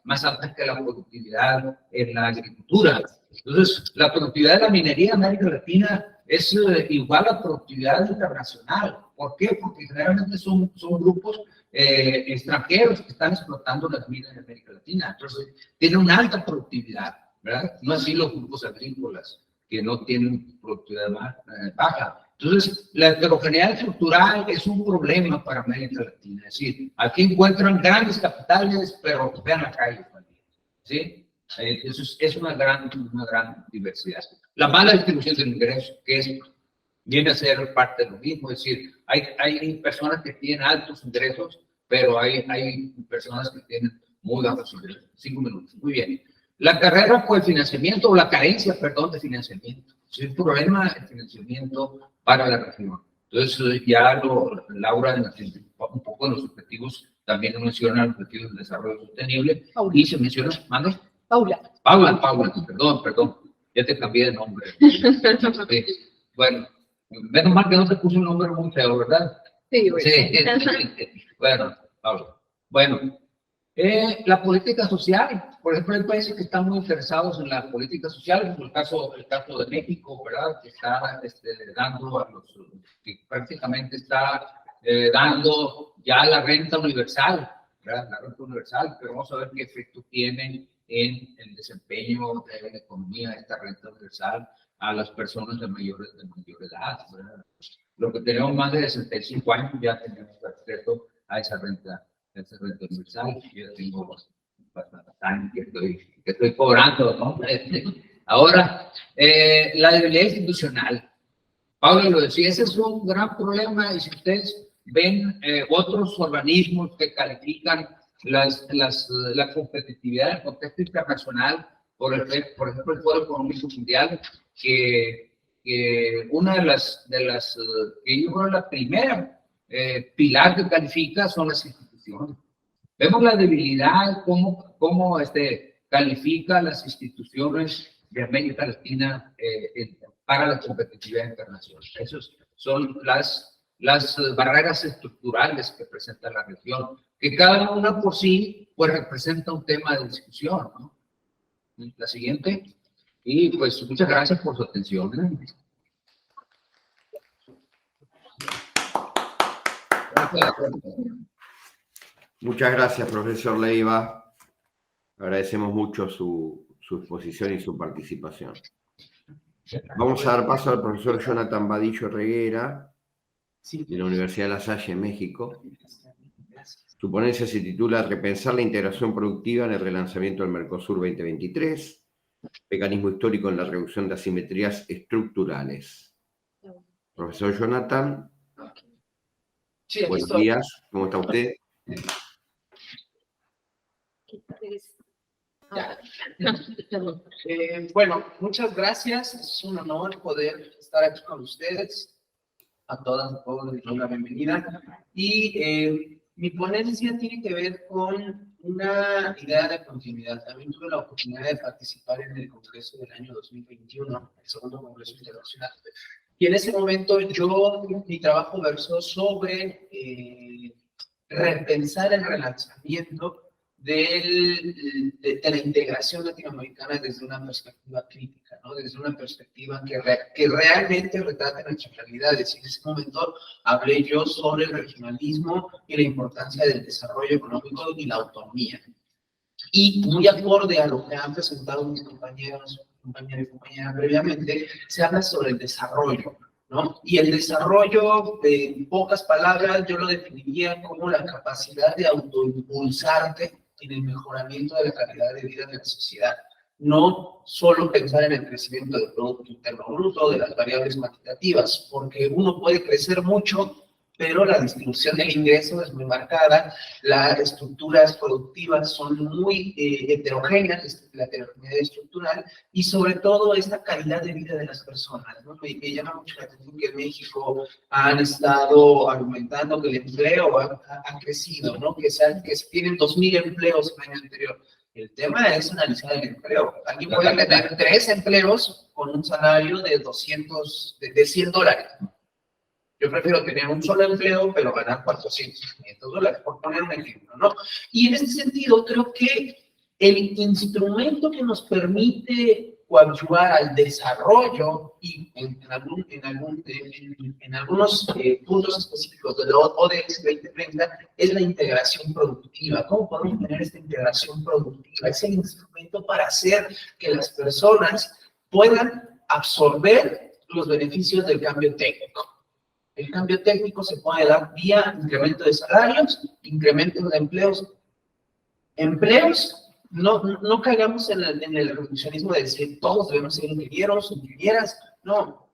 más altas que la productividad en la agricultura. Entonces, la productividad de la minería en América Latina es igual a la productividad internacional. ¿Por qué? Porque generalmente son grupos extranjeros que están explotando las minas en América Latina. Entonces, tienen una alta productividad, ¿verdad? No así los grupos agrícolas, que no tienen productividad más baja. Entonces, la heterogeneidad estructural es un problema para América Latina. Es decir, aquí encuentran grandes capitales, pero vean la calle también, ¿sí? Eso es una gran diversidad. La mala distribución del ingreso, que viene a ser parte de lo mismo. Es decir, hay personas que tienen altos ingresos, pero hay personas que tienen muy bajos ingresos. 5 minutos, muy bien. La carrera por el financiamiento, o la carencia, perdón, de financiamiento. Es un problema de financiamiento para la región. Entonces, ya Laura, un poco en los objetivos, también menciona los objetivos de desarrollo sostenible. Paula. Y se menciona, ¿mande? Paula, perdón. Ya te cambié de nombre. Bueno, menos mal que no te puse un nombre muy feo, ¿verdad? sí, Bueno, Paula. Bueno, la política social. Por ejemplo, hay países que están muy interesados en la política social, como el caso de México, ¿verdad? Que está dando que prácticamente está dando ya la renta universal, ¿verdad? La renta universal, pero vamos a ver qué efecto tiene en el desempeño de la economía esta renta universal a las personas de mayor edad, ¿verdad? Lo que tenemos más de 65 años ya tenemos acceso a esa renta universal. Yo ya tengo bastante años que estoy cobrando, ¿no? Ahora, la debilidad institucional. Pablo lo decía, ese es un gran problema, y si ustedes ven otros organismos que califican la competitividad en el contexto internacional, por ejemplo, el Foro Económico Mundial, que una de las que yo creo la primera pilar que califica son las instituciones. Vemos la debilidad, cómo califica las instituciones de América Latina para la competitividad internacional. Esas son las barreras estructurales que presenta la región, que cada una por sí pues representa un tema de discusión, ¿no? La siguiente. Y pues muchas gracias por su atención. Muchas gracias, profesor Leiva. Agradecemos mucho su exposición y su participación. Vamos a dar paso al profesor Jonathan Badillo Reguera, de la Universidad de La Salle, en México. Su ponencia se titula Repensar la integración productiva en el relanzamiento del Mercosur 2023, mecanismo histórico en la reducción de asimetrías estructurales. Profesor Jonathan, sí, buenos días, ¿cómo está usted? Ya. Bueno, muchas gracias. Es un honor poder estar aquí con ustedes. A todas, a todos les doy la bienvenida. Y mi ponencia tiene que ver con una idea de continuidad. También tuve la oportunidad de participar en el Congreso del año 2021, el segundo Congreso Internacional. Y en ese momento mi trabajo versó sobre repensar el relanzamiento de la integración latinoamericana desde una perspectiva crítica, ¿no? Desde una perspectiva que realmente retrate nuestras realidades. Y en ese momento hablé yo sobre el regionalismo y la importancia del desarrollo económico y la autonomía. Y muy acorde a lo que han presentado mis compañeros y compañeras previamente, se habla sobre el desarrollo, ¿no? Y el desarrollo, en pocas palabras, yo lo definiría como la capacidad de autoimpulsarte en el mejoramiento de la calidad de vida de la sociedad. No solo pensar en el crecimiento del Producto Interno Bruto, de las variables cuantitativas, porque uno puede crecer mucho, pero la distribución del ingreso es muy marcada, las estructuras productivas son muy heterogéneas, la heterogeneidad estructural, y sobre todo es la calidad de vida de las personas, ¿no? Me llama mucho la atención que en México han estado argumentando que el empleo ha crecido, ¿no? Que tienen 2,000 empleos el año anterior. El tema es analizar el empleo. Alguien puede tener 3 empleos con un salario de $100. Yo prefiero tener un solo empleo, pero ganar $400, $500, por poner un ejemplo, ¿no? Y en este sentido, creo que el instrumento que nos permite coadyuvar al desarrollo y en algunos puntos específicos de la ODS 2030 es la integración productiva. ¿Cómo podemos tener esta integración productiva? Es el instrumento para hacer que las personas puedan absorber los beneficios del cambio técnico. El cambio técnico se puede dar vía incremento de salarios, incremento de empleos. No caigamos en el reduccionismo de decir todos debemos ser ingenieros, ingenieras. No.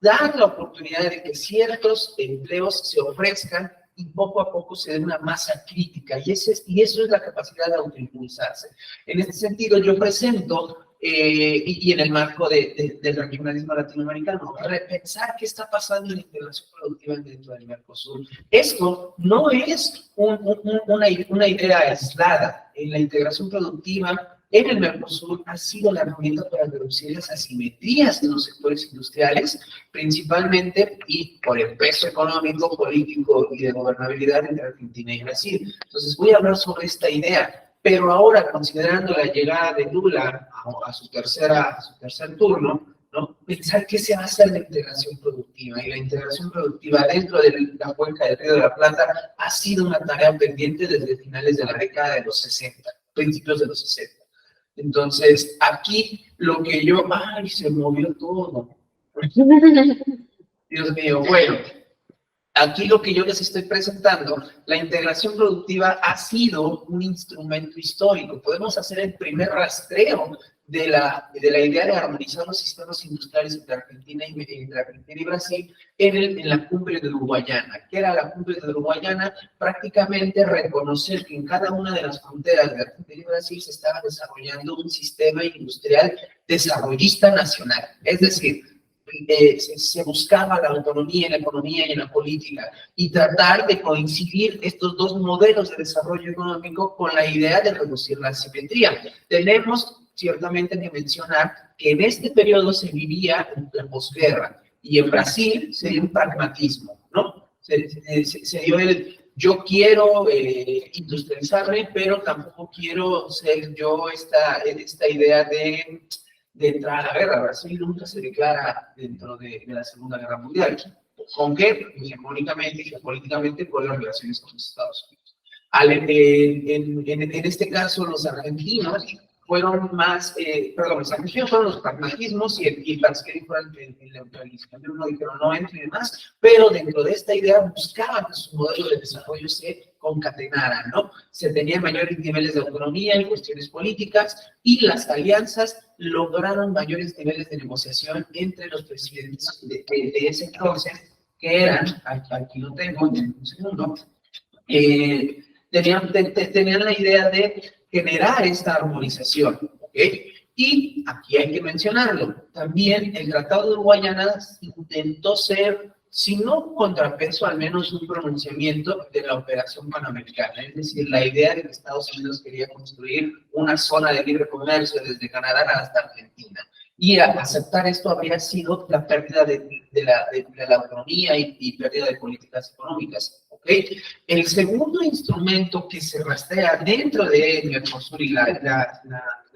Dar la oportunidad de que ciertos empleos se ofrezcan y poco a poco se dé una masa crítica. Y eso es la capacidad de autoimpulsarse. En este sentido, yo presento y en el marco del regionalismo latinoamericano, repensar qué está pasando en la integración productiva dentro del Mercosur. Esto no es una idea aislada. En la integración productiva en el Mercosur ha sido la herramienta para reducir las asimetrías en los sectores industriales, principalmente y por el peso económico, político y de gobernabilidad entre Argentina y Brasil. Entonces voy a hablar sobre esta idea. Pero ahora, considerando la llegada de Lula a su tercer turno, ¿no? Pensar qué se va a hacer de integración productiva. Y la integración productiva dentro de la cuenca del Río de la Plata ha sido una tarea pendiente desde finales de la década de los 60, principios de los 60. Entonces, aquí lo que yo... ¡Ay, se movió todo! Dios mío, bueno. Aquí lo que yo les estoy presentando, la integración productiva ha sido un instrumento histórico. Podemos hacer el primer rastreo de la idea de armonizar los sistemas industriales entre Argentina y Brasil en la cumbre de Uruguayana. ¿Qué era la cumbre de Uruguayana? Prácticamente reconocer que en cada una de las fronteras de Argentina y Brasil se estaba desarrollando un sistema industrial desarrollista nacional. Es decir, se buscaba la autonomía en la economía y en la política y tratar de coincidir estos dos modelos de desarrollo económico con la idea de reducir la asimetría. Tenemos ciertamente que mencionar que en este periodo se vivía la posguerra y en Brasil se dio un pragmatismo, ¿no? Se dio el yo quiero industrializarme, pero tampoco quiero ser yo esta idea de entrar a la guerra. Brasil nunca se declara dentro de la Segunda Guerra Mundial. ¿Con qué? Hegemónicamente y geopolíticamente por las relaciones con los Estados Unidos. En este caso, los argentinos fueron más, los argentinos fueron los pragmatismos y el Brasil fue el neutralismo. Uno dijeron no entro y demás, pero dentro de esta idea buscaban que su modelo de desarrollo se concatenara, ¿no? Se tenían mayores niveles de autonomía en cuestiones políticas y las alianzas lograron mayores niveles de negociación entre los presidentes de ese entonces, que eran, aquí lo tengo, en un segundo, tenían la idea de generar esta armonización, ¿ok? Y aquí hay que mencionarlo, también el Tratado de Uruguayana intentó ser, si no contrapeso, al menos un pronunciamiento de la operación panamericana, es decir, la idea de que Estados Unidos quería construir una zona de libre comercio desde Canadá hasta Argentina. Y aceptar esto habría sido la pérdida de la autonomía y pérdida de políticas económicas, ¿ok? ¿Okay? El segundo instrumento que se rastrea dentro de Mercosur y la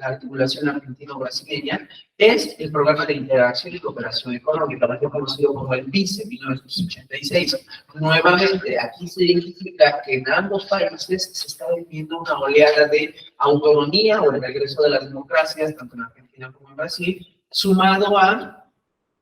articulación argentino-brasileña es el Programa de Interacción y Cooperación Económica, mejor conocido como el PICE, 1986. Nuevamente, aquí se identifica que en ambos países se está viviendo una oleada de autonomía o el regreso de las democracias, tanto en Argentina como en Brasil, sumado a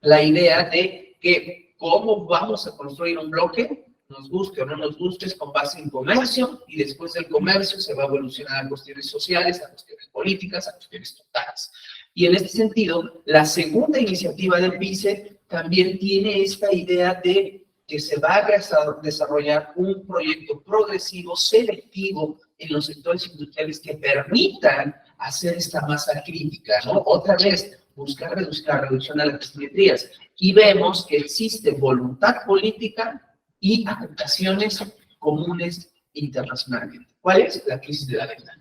la idea de que cómo vamos a construir un bloque, nos guste o no nos guste, es con base en comercio, y después del comercio se va a evolucionar a cuestiones sociales, a cuestiones políticas, a cuestiones totales. Y en este sentido, la segunda iniciativa del PICE también tiene esta idea de que se va a desarrollar un proyecto progresivo, selectivo, en los sectores industriales que permitan hacer esta masa crítica, ¿no? Otra vez, buscar la reducción de las asimetrías. Y vemos que existe voluntad política y aceptaciones comunes internacionalmente. ¿Cuál es? La crisis de la deuda.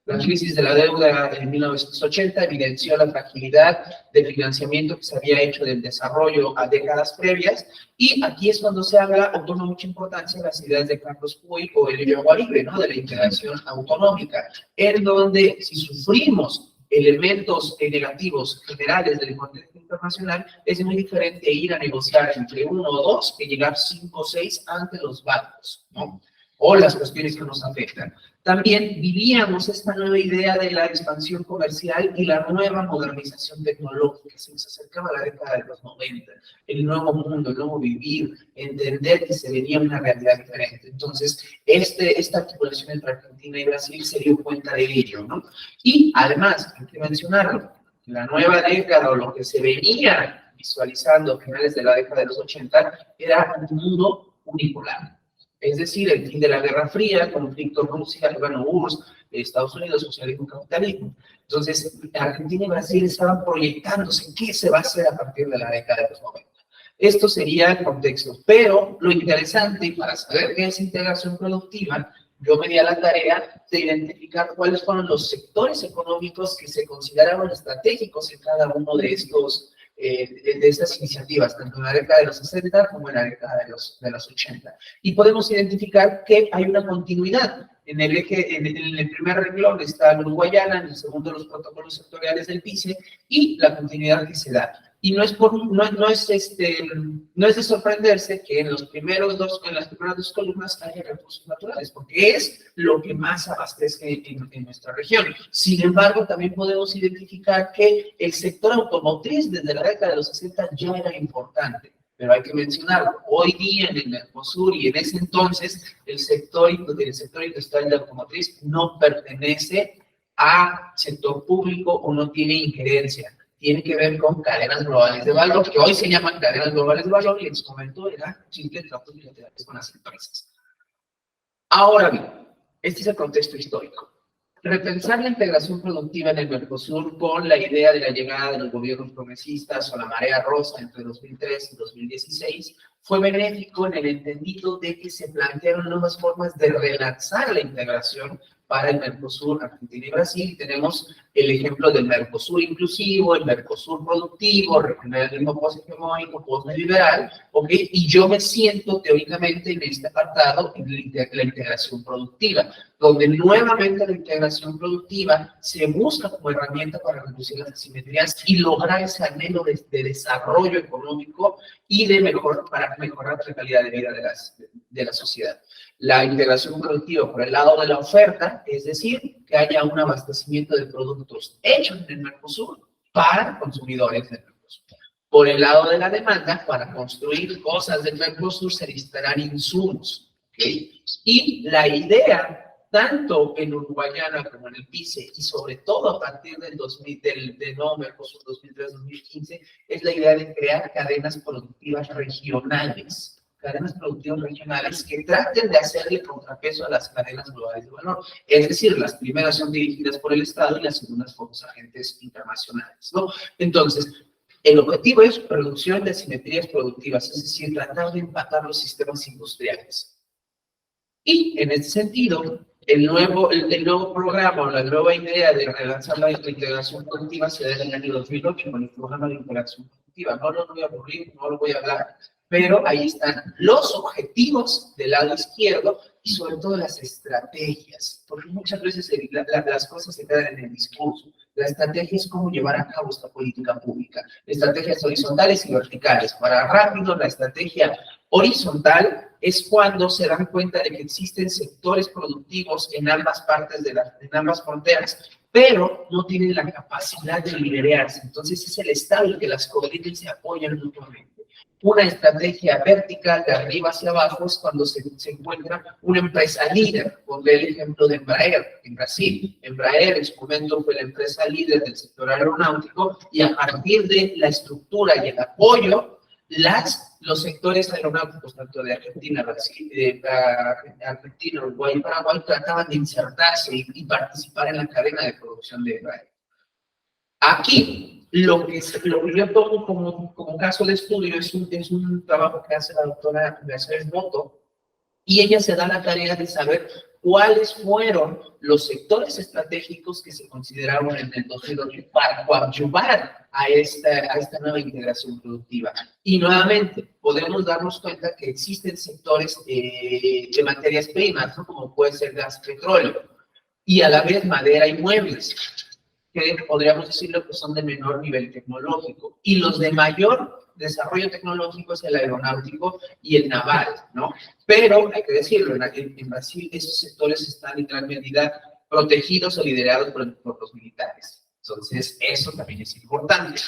La crisis de la deuda en 1980 evidenció la fragilidad del financiamiento que se había hecho del desarrollo a décadas previas, y aquí es cuando se habla, o toma mucha importancia, las ideas de Carlos Puig o Elio Guaribe, ¿no? De la integración autonómica, en donde si sufrimos elementos negativos generales del contexto internacional, es muy diferente ir a negociar entre 1 o 2 que llegar 5 o 6 ante los bancos, ¿no? O las cuestiones que nos afectan. También vivíamos esta nueva idea de la expansión comercial y la nueva modernización tecnológica. Se nos acercaba a la década de los 90, el nuevo mundo, el nuevo vivir, entender que se venía una realidad diferente. Entonces, esta articulación entre Argentina y Brasil se dio cuenta de ello, ¿no? Y además, hay que mencionarlo, la nueva década o lo que se venía visualizando a finales de la década de los 80 era un mundo unipolar. Es decir, el fin de la Guerra Fría, conflicto Rusia, bueno, URSS, Estados Unidos, socialismo, capitalismo. Entonces, Argentina y Brasil estaban proyectándose en qué se va a hacer a partir de la década de los 90. Esto sería el contexto. Pero lo interesante, para saber qué es integración productiva, yo me di a la tarea de identificar cuáles fueron los sectores económicos que se consideraron estratégicos en cada uno de estos de estas iniciativas, tanto en la década de los 60 como en la década de los 80. Y podemos identificar que hay una continuidad. En el primer renglón está la uruguayana, en el segundo los protocolos sectoriales del PICE y la continuidad que se da. Y no es de sorprenderse que en las primeras dos columnas haya recursos naturales, porque es lo que más abastece en nuestra región. Sin embargo, también podemos identificar que el sector automotriz desde la década de los 60 ya era importante, pero hay que mencionarlo. Hoy día en el Mercosur y en ese entonces el sector industrial de automotriz no pertenece a sector público o no tiene injerencia. Tiene que ver con cadenas globales de valor, que hoy se llaman cadenas globales de valor y en su momento era simple tratos bilaterales con las empresas. Ahora bien, este es el contexto histórico. Repensar la integración productiva en el Mercosur con la idea de la llegada de los gobiernos progresistas o la marea rosa entre 2003 y 2016 fue benéfico en el entendido de que se plantearon nuevas formas de relanzar la integración para el Mercosur, Argentina y Brasil. Tenemos el ejemplo del Mercosur inclusivo, el Mercosur productivo, el regionalismo poshegemónico, postneoliberal, ¿ok? Y yo me siento teóricamente en este apartado en la integración productiva, donde nuevamente la integración productiva se busca como herramienta para reducir las asimetrías y lograr ese anhelo de desarrollo económico y para mejorar la calidad de vida de la sociedad. La integración productiva por el lado de la oferta, es decir, que haya un abastecimiento de productos hechos en el Mercosur para consumidores del Mercosur. Por el lado de la demanda, para construir cosas del Mercosur se necesitarán insumos, ¿okay? Y la idea, tanto en Uruguayana como en el PICE, y sobre todo a partir del nuevo Mercosur 2003-2015, es la idea de crear cadenas productivas regionales. Cadenas productivas regionales que traten de hacerle contrapeso a las cadenas globales de valor. Es decir, las primeras son dirigidas por el Estado y las segundas por los agentes internacionales, ¿no? Entonces, el objetivo es reducción de asimetrías productivas, es decir, tratar de empatar los sistemas industriales. Y en ese sentido, el nuevo programa o la nueva idea de relanzar la integración productiva se da en el año 2008 con el programa de integración productiva. No lo voy a aburrir, no lo voy a hablar. pero ahí están los objetivos del lado izquierdo y sobre todo las estrategias, porque muchas veces las cosas se quedan en el discurso. La estrategia es cómo llevar a cabo esta política pública, estrategias horizontales y verticales. Para rápido, la estrategia horizontal es cuando se dan cuenta de que existen sectores productivos en ambas partes en ambas fronteras, pero no tienen la capacidad de liderarse. Entonces es el Estado el que las coordina y se apoyan mutuamente. Una estrategia vertical de arriba hacia abajo es cuando se encuentra una empresa líder. Pondré el ejemplo de Embraer en Brasil. Embraer en su momento fue la empresa líder del sector aeronáutico y a partir de la estructura y el apoyo, los sectores aeronáuticos, tanto de Argentina, Brasil, Argentina, Uruguay y Paraguay, trataban de insertarse y participar en la cadena de producción de Embraer. Aquí, lo que yo tomo como caso de estudio es un trabajo que hace la doctora Mercedes Moto, y ella se da la tarea de saber cuáles fueron los sectores estratégicos que se consideraron en el 2008 para coadyuvar a esta nueva integración productiva. Y nuevamente, podemos darnos cuenta que existen sectores de materias primas, ¿no? Como puede ser gas, petróleo, y a la vez madera y muebles, que podríamos decirlo que son de menor nivel tecnológico, y los de mayor desarrollo tecnológico es el aeronáutico y el naval, ¿no? Pero, hay que decirlo, en Brasil esos sectores están en gran medida protegidos o liderados por los militares. Entonces, eso también es importante.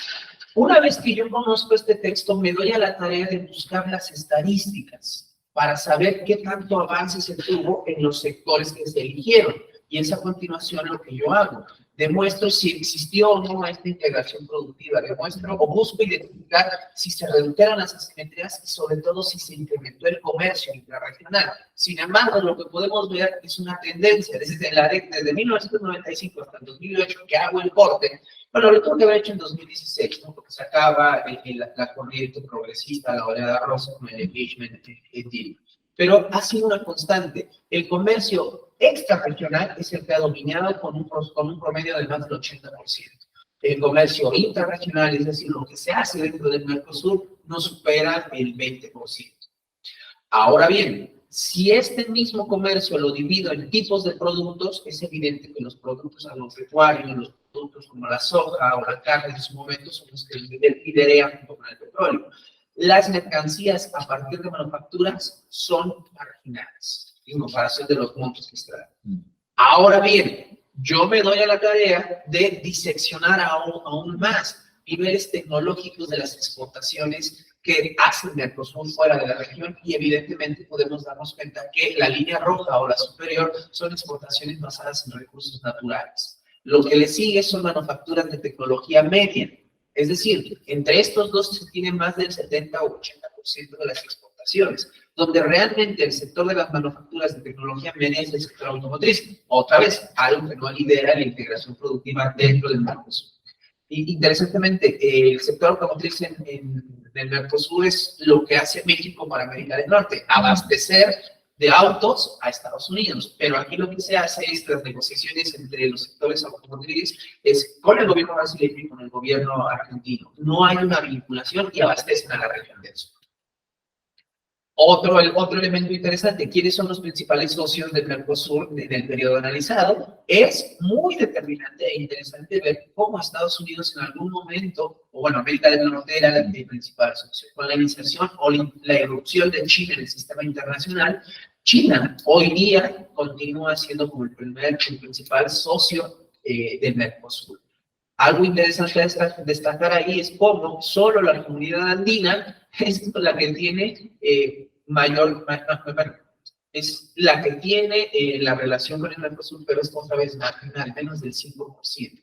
Una vez que yo conozco este texto, me doy a la tarea de buscar las estadísticas para saber qué tanto avance se tuvo en los sectores que se eligieron. Y es a continuación lo que yo hago. Demuestro si existió o no esta integración productiva, demuestro o busco identificar si se redujeron las asimetrías y sobre todo si se incrementó el comercio intrarregional. Sin embargo, lo que podemos ver es una tendencia desde 1995 hasta el 2008 que hago el corte. Bueno, lo tengo que haber hecho en 2016, ¿no? Porque se acaba la corriente progresista, la oleada rosa con el engagement deal. Pero ha sido una constante. El comercio extrarregional es el que ha dominado con un promedio de más del 80%. El comercio intrarregional, es decir, lo que se hace dentro del Mercosur, no supera el 20%. Ahora bien, si este mismo comercio lo divido en tipos de productos, es evidente que los productos agropecuarios, los productos como la soja o la carne en su momento son los que liderean junto con el petróleo. Las mercancías a partir de manufacturas son marginales en comparación de los montos que extraen. Ahora bien, yo me doy a la tarea de diseccionar aún más niveles tecnológicos de las exportaciones que hacen Mercosur fuera de la región y evidentemente podemos darnos cuenta que la línea roja o la superior son exportaciones basadas en recursos naturales. Lo que le sigue son manufacturas de tecnología media, es decir, entre estos dos se tiene más del 70 o 80% de las exportaciones, donde realmente el sector de las manufacturas de tecnología media es el sector automotriz. Otra vez, algo que no lidera la integración productiva dentro del Mercosur. Y interesantemente, el sector automotriz en el Mercosur es lo que hace México para América del Norte, abastecer de autos a Estados Unidos. Pero aquí lo que se hace es las negociaciones entre los sectores automotrices es con el gobierno brasileño y con el gobierno argentino. No hay una vinculación y abastecen a la región del sur. Otro elemento interesante, ¿quiénes son los principales socios del Mercosur en el periodo analizado? Es muy determinante e interesante ver cómo Estados Unidos en algún momento, o bueno, América del Norte era el principal socio. Con la inserción o la irrupción de China en el sistema internacional, China hoy día continúa siendo como el principal socio del Mercosur. Algo interesante a destacar ahí es cómo solo la comunidad andina es la que tiene es la que tiene la relación con el Mercosur, pero es otra vez marginal, menos del 5%.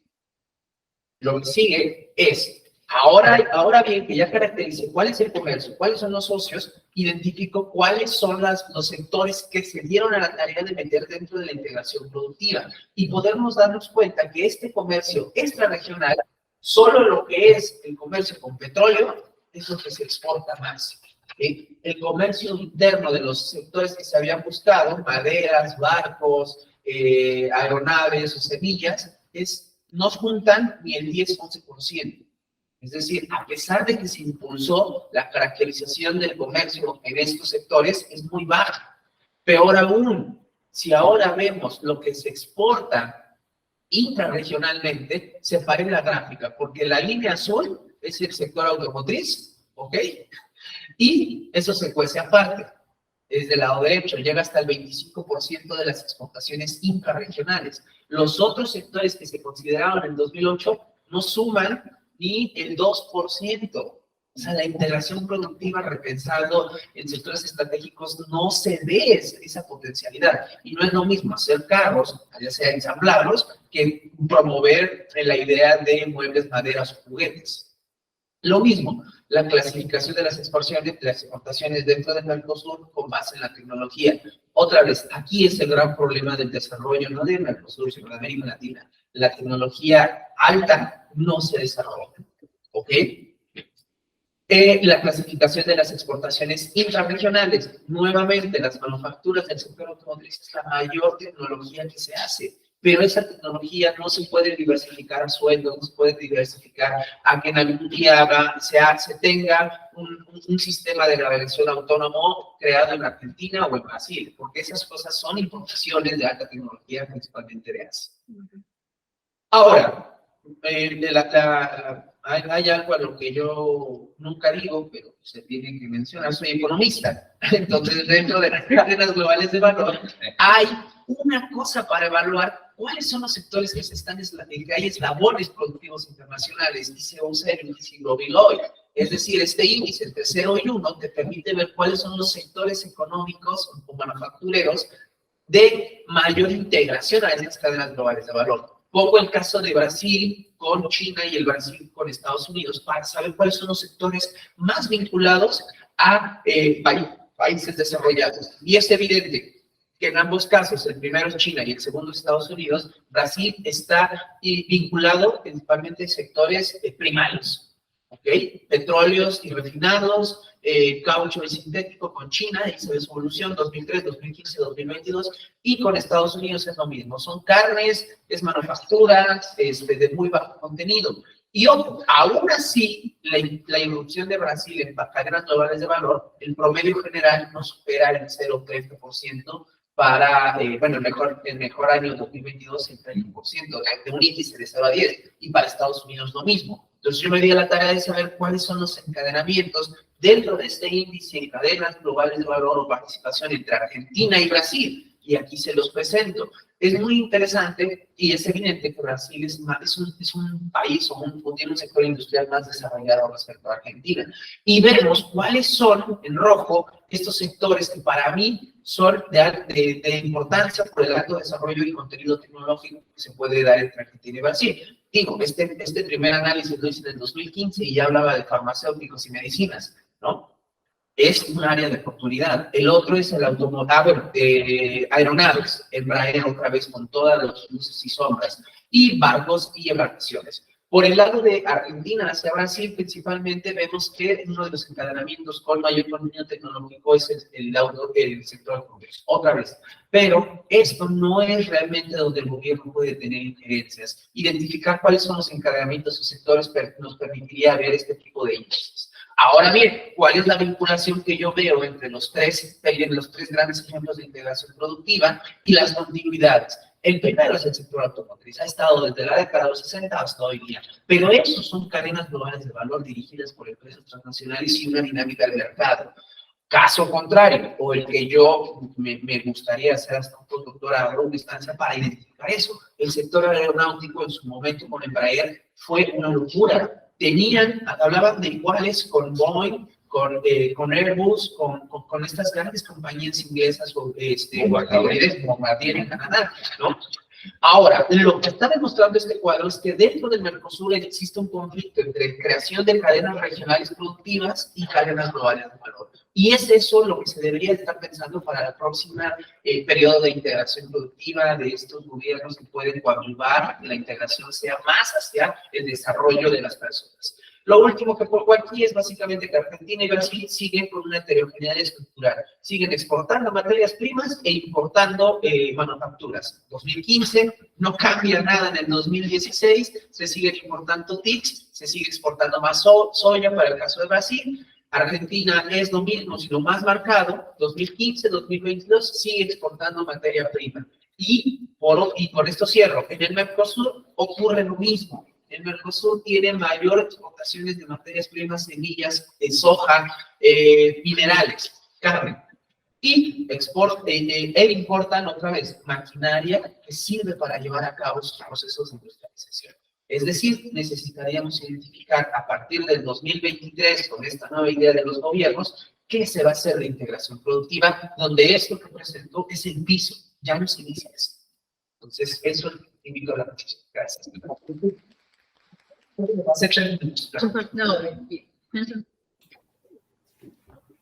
Lo que sigue es, ahora bien, que ya caracterice cuál es el comercio, cuáles son los socios, identifico cuáles son los sectores que se dieron a la tarea de meter dentro de la integración productiva y podemos darnos cuenta que este comercio extrarregional, solo lo que es el comercio con petróleo, es lo que se exporta más. El comercio interno de los sectores que se habían buscado, maderas, barcos, aeronaves o semillas, no juntan ni el 10-11%. Es decir, a pesar de que se impulsó, la caracterización del comercio en estos sectores es muy baja. Peor aún, si ahora vemos lo que se exporta intrarregionalmente, separe la gráfica, porque la línea azul es el sector automotriz, ¿ok? Y eso se cuece aparte. Desde el lado derecho llega hasta el 25% de las exportaciones intrarregionales. Los otros sectores que se consideraron en 2008 no suman ni el 2%. O sea, la integración productiva repensando en sectores estratégicos no se ve esa potencialidad. Y no es lo mismo hacer carros, ya sea ensamblarlos, que promover la idea de muebles, maderas o juguetes. Lo mismo, la clasificación de las exportaciones dentro del Mercosur con base en la tecnología. Otra vez, aquí es el gran problema del desarrollo, no del Mercosur, sino de América Latina. La tecnología alta no se desarrolla, ¿ok? La clasificación de las exportaciones intrarregionales. Nuevamente, las manufacturas del sector automotriz es la mayor tecnología que se hace. Pero esa tecnología no se puede diversificar a sueldo, no se puede diversificar a que en algún día se tenga un sistema de navegación autónomo creado en Argentina o en Brasil, porque esas cosas son importaciones de alta tecnología, principalmente de Asia. Ahora, hay algo a lo que yo nunca digo, pero se tiene que mencionar, soy economista. Entonces, dentro de las cadenas globales de valor, hay una cosa para evaluar cuáles son los sectores que que hay eslabones productivos internacionales, y se usa el índice Global Oil. Es decir, este índice entre 0 y 1 te permite ver cuáles son los sectores económicos o manufactureros de mayor integración a estas cadenas globales de valor. Pongo el caso de Brasil con China y el Brasil con Estados Unidos para saber cuáles son los sectores más vinculados a países desarrollados. Y es evidente que en ambos casos, el primero es China y el segundo Estados Unidos, Brasil está vinculado principalmente a sectores primarios, ¿ok? Petróleos y refinados, caucho y sintético con China, y se ve su evolución 2003, 2015, 2022, y con Estados Unidos es lo mismo. Son carnes, es manufactura, de muy bajo contenido. Y otro, aún así, la irrupción de Brasil en cadenas globales de valor, el promedio general no supera el 0,30%, para, bueno, el mejor año 2022 el 30%, de un índice de 0 a 10, y para Estados Unidos lo mismo. Entonces yo me di a la tarea de saber cuáles son los encadenamientos dentro de este índice en cadenas globales de valor o participación entre Argentina y Brasil, y aquí se los presento. Es muy interesante y es evidente que Brasil es un país o tiene un sector industrial más desarrollado respecto a Argentina. Y vemos cuáles son, en rojo, estos sectores que para mí son de importancia por el alto desarrollo y contenido tecnológico que se puede dar entre Argentina y Brasil. Digo, este primer análisis lo hice en el 2015 y ya hablaba de farmacéuticos y medicinas, ¿no? Es un área de oportunidad. El otro es el automóvil, aeronaves, Embraer otra vez con todas las luces y sombras, y barcos y embarcaciones. Por el lado de Argentina hacia Brasil, principalmente vemos que uno de los encadenamientos con mayor contenido tecnológico es el sector automotriz, otra vez. Pero esto no es realmente donde el gobierno puede tener injerencias. Identificar cuáles son los encadenamientos o sectores nos permitiría ver este tipo de índices. Ahora bien, ¿cuál es la vinculación que yo veo entre los tres grandes ejemplos de integración productiva y las continuidades? El primero es el sector automotriz, ha estado desde la década de los 60 hasta hoy día, pero esos son cadenas globales de valor dirigidas por empresas transnacionales y una dinámica de mercado. Caso contrario, o el que yo me gustaría hacer hasta un postdoctorado a una instancia para identificar eso, el sector aeronáutico en su momento con Embraer fue una locura. Hablaban de iguales con Boeing, con Airbus, con estas grandes compañías inglesas o estadounidenses, como Bombardier en Canadá, ¿no? Ahora, lo que está demostrando este cuadro es que dentro del Mercosur existe un conflicto entre creación de cadenas regionales productivas y cadenas globales de valor. Y es eso lo que se debería estar pensando para la próxima periodo de integración productiva de estos gobiernos que pueden coadyuvar que la integración sea más hacia el desarrollo de las personas. Lo último que pongo aquí es básicamente que Argentina y Brasil siguen con una heterogeneidad estructural. Siguen exportando materias primas e importando manufacturas. 2015 no cambia nada en el 2016, se sigue importando TICs, se sigue exportando más soya para el caso de Brasil. Argentina es lo mismo, sino más marcado. 2015, 2022 sigue exportando materia prima. Y por esto cierro, en el Mercosur ocurre lo mismo. El Mercosur tiene mayor exportaciones de materias primas, semillas, soja, minerales, carne. Y importan otra vez maquinaria que sirve para llevar a cabo sus procesos de industrialización. Es decir, necesitaríamos identificar a partir del 2023, con esta nueva idea de los gobiernos, qué se va a hacer de integración productiva, donde esto que presentó es el piso, ya no se inicia eso. Entonces, eso invito a la reflexión. Gracias.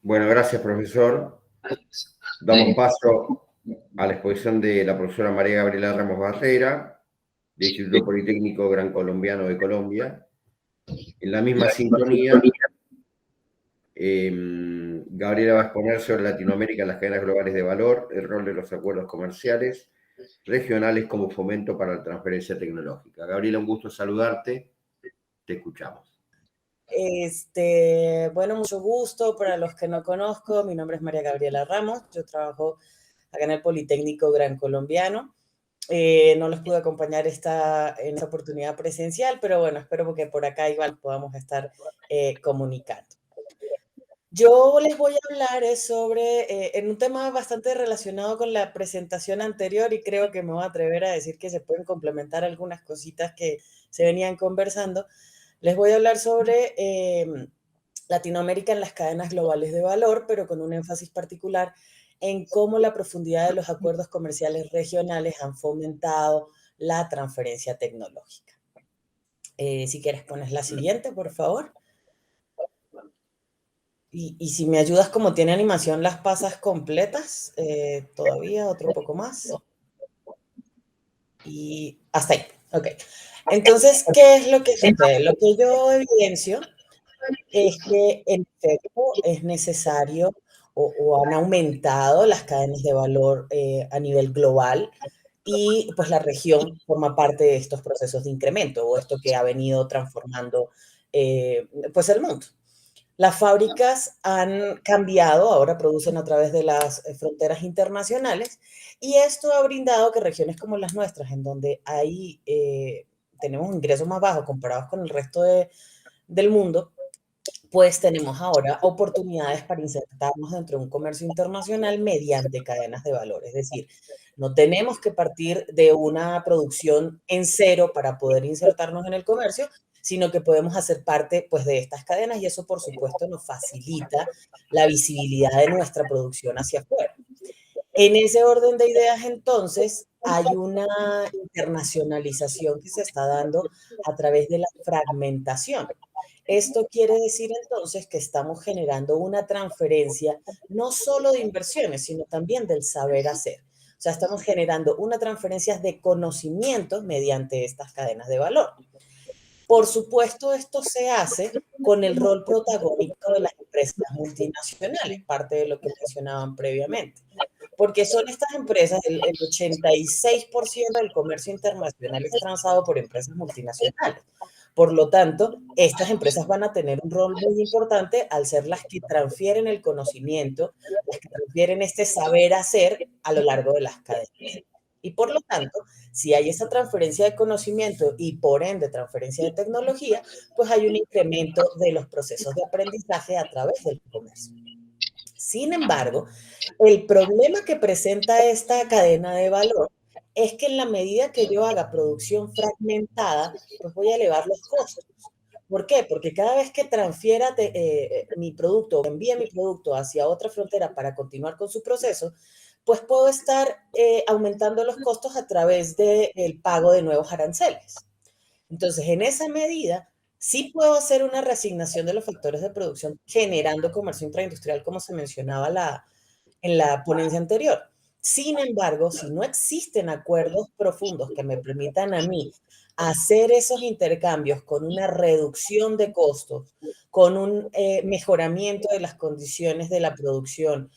Bueno, gracias, profesor. Damos paso a la exposición de la profesora María Gabriela Ramos Barrera, del Instituto Politécnico Gran Colombiano de Colombia. En la misma sintonía, Gabriela va a exponer sobre Latinoamérica en las cadenas globales de valor, el rol de los acuerdos comerciales regionales como fomento para la transferencia tecnológica. Gabriela, un gusto saludarte. Te escuchamos. Bueno, mucho gusto. Para los que no conozco, mi nombre es María Gabriela Ramos. Yo trabajo acá en el Politécnico Gran Colombiano. No los pude acompañar en esta oportunidad presencial, pero bueno, espero que por acá igual podamos estar comunicando. Yo les voy a hablar sobre en un tema bastante relacionado con la presentación anterior y creo que me voy a atrever a decir que se pueden complementar algunas cositas que se venían conversando. Les voy a hablar sobre Latinoamérica en las cadenas globales de valor, pero con un énfasis particular en cómo la profundidad de los acuerdos comerciales regionales han fomentado la transferencia tecnológica. Si quieres pones la siguiente, por favor. Y si me ayudas, como tiene animación, las pasas completas, todavía otro poco más. Y hasta ahí, ok. Entonces, ¿qué es lo que sucede? Lo que yo evidencio es que en efecto es necesario o han aumentado las cadenas de valor a nivel global y pues la región forma parte de estos procesos de incremento o esto que ha venido transformando pues el mundo. Las fábricas han cambiado, ahora producen a través de las fronteras internacionales y esto ha brindado que regiones como las nuestras, en donde hay, tenemos ingresos más bajos comparados con el resto del mundo, pues tenemos ahora oportunidades para insertarnos dentro de un comercio internacional mediante cadenas de valor. Es decir, no tenemos que partir de una producción en cero para poder insertarnos en el comercio, sino que podemos hacer parte pues, de estas cadenas y eso, por supuesto, nos facilita la visibilidad de nuestra producción hacia afuera. En ese orden de ideas, entonces, hay una internacionalización que se está dando a través de la fragmentación. Esto quiere decir, entonces, que estamos generando una transferencia no solo de inversiones, sino también del saber hacer. O sea, estamos generando una transferencia de conocimientos mediante estas cadenas de valor. Por supuesto, esto se hace con el rol protagónico de las empresas multinacionales, parte de lo que mencionaban previamente. Porque son estas empresas, el 86% del comercio internacional es transado por empresas multinacionales. Por lo tanto, estas empresas van a tener un rol muy importante al ser las que transfieren el conocimiento, las que transfieren este saber hacer a lo largo de las cadenas. Y por lo tanto, si hay esa transferencia de conocimiento y por ende transferencia de tecnología, pues hay un incremento de los procesos de aprendizaje a través del comercio. Sin embargo, el problema que presenta esta cadena de valor es que en la medida que yo haga producción fragmentada, pues voy a elevar los costos. ¿Por qué? Porque cada vez que transfiera mi producto, envíe mi producto hacia otra frontera para continuar con su proceso, pues puedo estar aumentando los costos a través del pago de nuevos aranceles. Entonces, en esa medida, sí puedo hacer una reasignación de los factores de producción generando comercio intraindustrial, como se mencionaba en la ponencia anterior. Sin embargo, si no existen acuerdos profundos que me permitan a mí hacer esos intercambios con una reducción de costos, con un mejoramiento de las condiciones de la producción,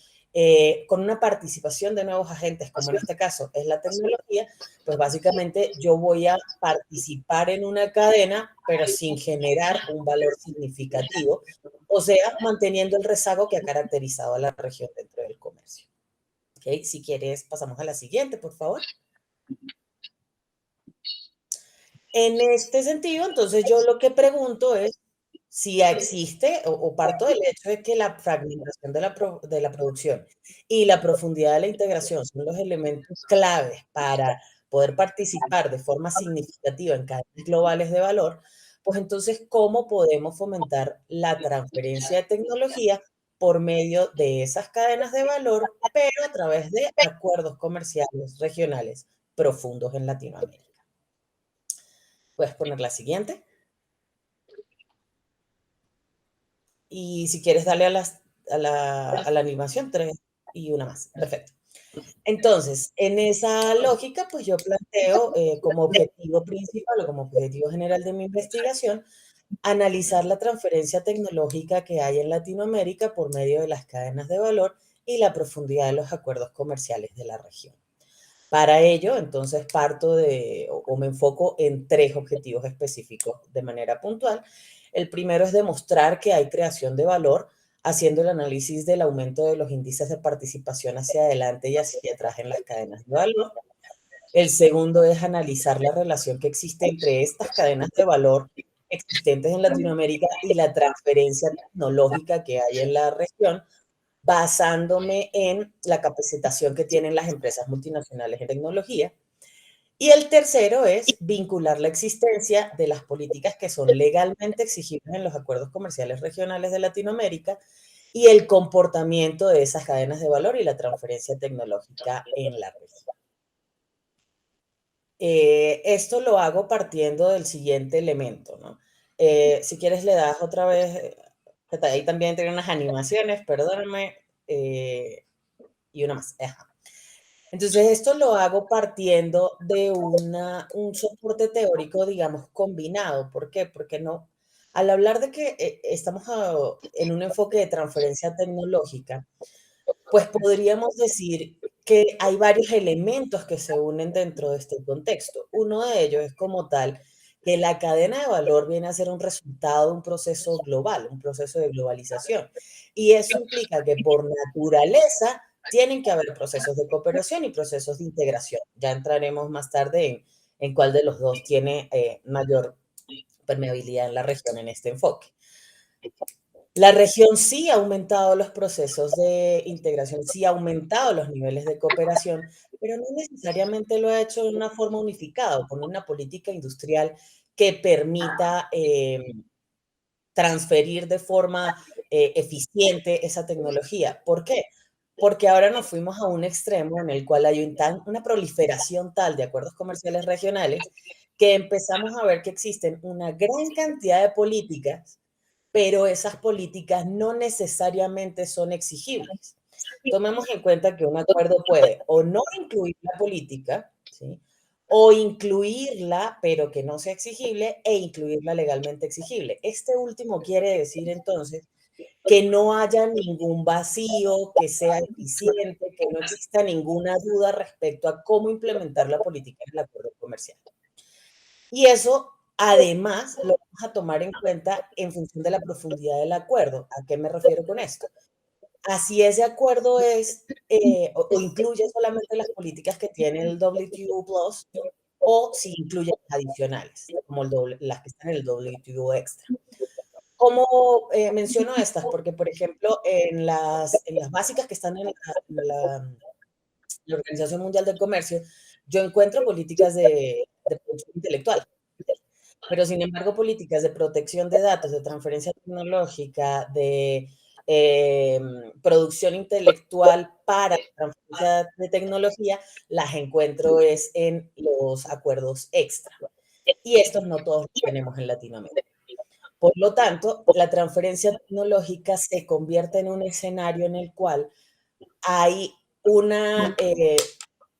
con una participación de nuevos agentes, como en este caso es la tecnología, pues básicamente yo voy a participar en una cadena, pero sin generar un valor significativo, o sea, manteniendo el rezago que ha caracterizado a la región dentro del comercio. ¿Okay? Si quieres, pasamos a la siguiente, por favor. En este sentido, entonces yo lo que pregunto es si existe o parto del hecho de que la fragmentación de la producción y la profundidad de la integración son los elementos claves para poder participar de forma significativa en cadenas globales de valor, pues entonces, ¿cómo podemos fomentar la transferencia de tecnología por medio de esas cadenas de valor, pero a través de acuerdos comerciales regionales profundos en Latinoamérica? Puedes poner la siguiente. Y si quieres darle a la animación, 3 y una más. Perfecto. Entonces, en esa lógica, pues yo planteo como objetivo principal o como objetivo general de mi investigación, analizar la transferencia tecnológica que hay en Latinoamérica por medio de las cadenas de valor y la profundidad de los acuerdos comerciales de la región. Para ello, entonces, parto o me enfoco en 3 objetivos específicos de manera puntual. El primero es demostrar que hay creación de valor, haciendo el análisis del aumento de los índices de participación hacia adelante y hacia atrás en las cadenas de valor. El segundo es analizar la relación que existe entre estas cadenas de valor existentes en Latinoamérica y la transferencia tecnológica que hay en la región, basándome en la capacitación que tienen las empresas multinacionales en tecnología. Y el tercero es vincular la existencia de las políticas que son legalmente exigibles en los acuerdos comerciales regionales de Latinoamérica y el comportamiento de esas cadenas de valor y la transferencia tecnológica en la región. Esto lo hago partiendo del siguiente elemento, ¿no? Si quieres le das otra vez, ahí también tiene unas animaciones, perdóname, y una más. Ajá. Entonces, esto lo hago partiendo de un soporte teórico, digamos, combinado. ¿Por qué? Porque no, al hablar de que estamos en un enfoque de transferencia tecnológica, pues podríamos decir que hay varios elementos que se unen dentro de este contexto. Uno de ellos es como tal que la cadena de valor viene a ser un resultado de un proceso global, un proceso de globalización. Y eso implica que por naturaleza tienen que haber procesos de cooperación y procesos de integración. Ya entraremos más tarde en cuál de los dos tiene mayor permeabilidad en la región en este enfoque. La región sí ha aumentado los procesos de integración, sí ha aumentado los niveles de cooperación, pero no necesariamente lo ha hecho de una forma unificada o con una política industrial que permita transferir de forma eficiente esa tecnología. ¿Por qué? Porque ahora nos fuimos a un extremo en el cual hay una proliferación tal de acuerdos comerciales regionales que empezamos a ver que existen una gran cantidad de políticas, pero esas políticas no necesariamente son exigibles. Tomemos en cuenta que un acuerdo puede o no incluir la política, ¿sí? O incluirla, pero que no sea exigible, e incluirla legalmente exigible. Este último quiere decir entonces que no haya ningún vacío, que sea eficiente, que no exista ninguna duda respecto a cómo implementar la política en el acuerdo comercial. Y eso, además, lo vamos a tomar en cuenta en función de la profundidad del acuerdo. ¿A qué me refiero con esto? Así ese acuerdo es o incluye solamente las políticas que tiene el WTO Plus o si incluye adicionales, como las que están en el WTO Extra. ¿Cómo menciono estas? Porque, por ejemplo, en las básicas que están en la Organización Mundial del Comercio, yo encuentro políticas de producción intelectual. Pero, sin embargo, políticas de protección de datos, de transferencia tecnológica, de producción intelectual para transferencia de tecnología, las encuentro es en los acuerdos extra. Y estos no todos los tenemos en Latinoamérica. Por lo tanto, la transferencia tecnológica se convierte en un escenario en el cual hay una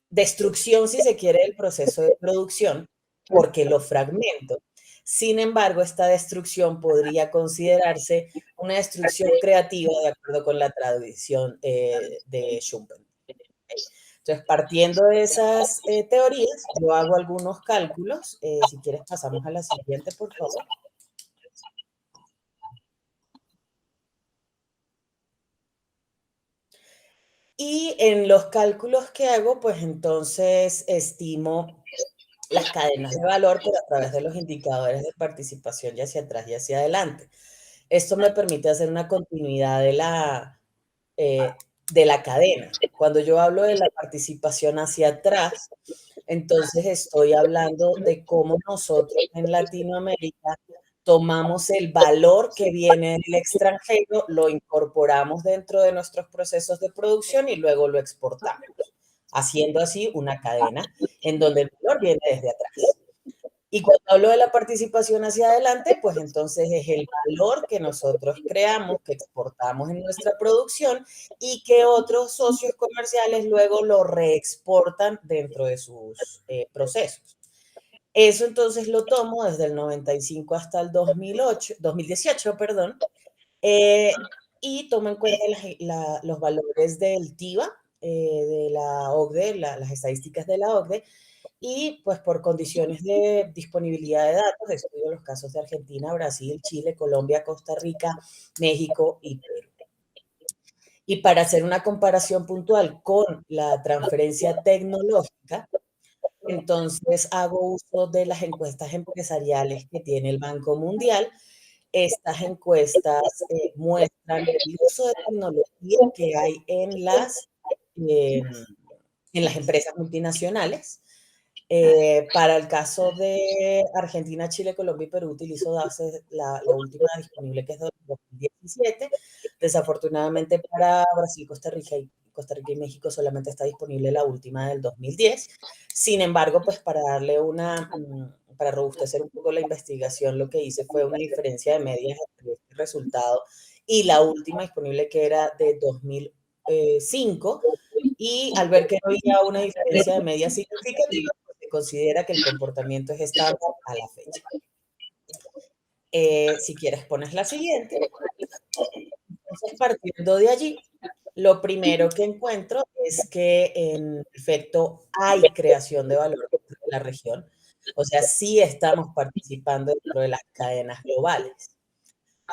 destrucción, si se quiere, del proceso de producción, porque lo fragmento. Sin embargo, esta destrucción podría considerarse una destrucción creativa de acuerdo con la tradición de Schumpeter. Entonces, partiendo de esas teorías, yo hago algunos cálculos. Si quieres, pasamos a la siguiente, por favor. Y en los cálculos que hago, pues entonces estimo las cadenas de valor, pero a través de los indicadores de participación y hacia atrás y hacia adelante. Esto me permite hacer una continuidad de la cadena. Cuando yo hablo de la participación hacia atrás, entonces estoy hablando de cómo nosotros en Latinoamérica tomamos el valor que viene del extranjero, lo incorporamos dentro de nuestros procesos de producción y luego lo exportamos, haciendo así una cadena en donde el valor viene desde atrás. Y cuando hablo de la participación hacia adelante, pues entonces es el valor que nosotros creamos, que exportamos en nuestra producción y que otros socios comerciales luego lo reexportan dentro de sus procesos. Eso entonces lo tomo desde el 95 hasta el 2018, perdón, y tomo en cuenta los valores del TIVA, de la OCDE, las estadísticas de la OCDE, y pues por condiciones de disponibilidad de datos, estudio los casos de Argentina, Brasil, Chile, Colombia, Costa Rica, México y Perú. Y para hacer una comparación puntual con la transferencia tecnológica, entonces hago uso de las encuestas empresariales que tiene el Banco Mundial. Estas encuestas muestran el uso de tecnología que hay en las empresas multinacionales. Para el caso de Argentina, Chile, Colombia y Perú, utilizo la última disponible, que es de 2017. Desafortunadamente para Brasil, Costa Rica y México solamente está disponible la última del 2010. Sin embargo, pues para robustecer un poco la investigación, lo que hice fue una diferencia de medias entre este resultado y la última disponible, que era de 2005, y al ver que no había una diferencia de media significativa, se considera que el comportamiento es estándar a la fecha. Si quieres, pones la siguiente. Entonces, partiendo de allí, lo primero que encuentro es que en efecto hay creación de valor en la región. O sea, sí estamos participando dentro de las cadenas globales.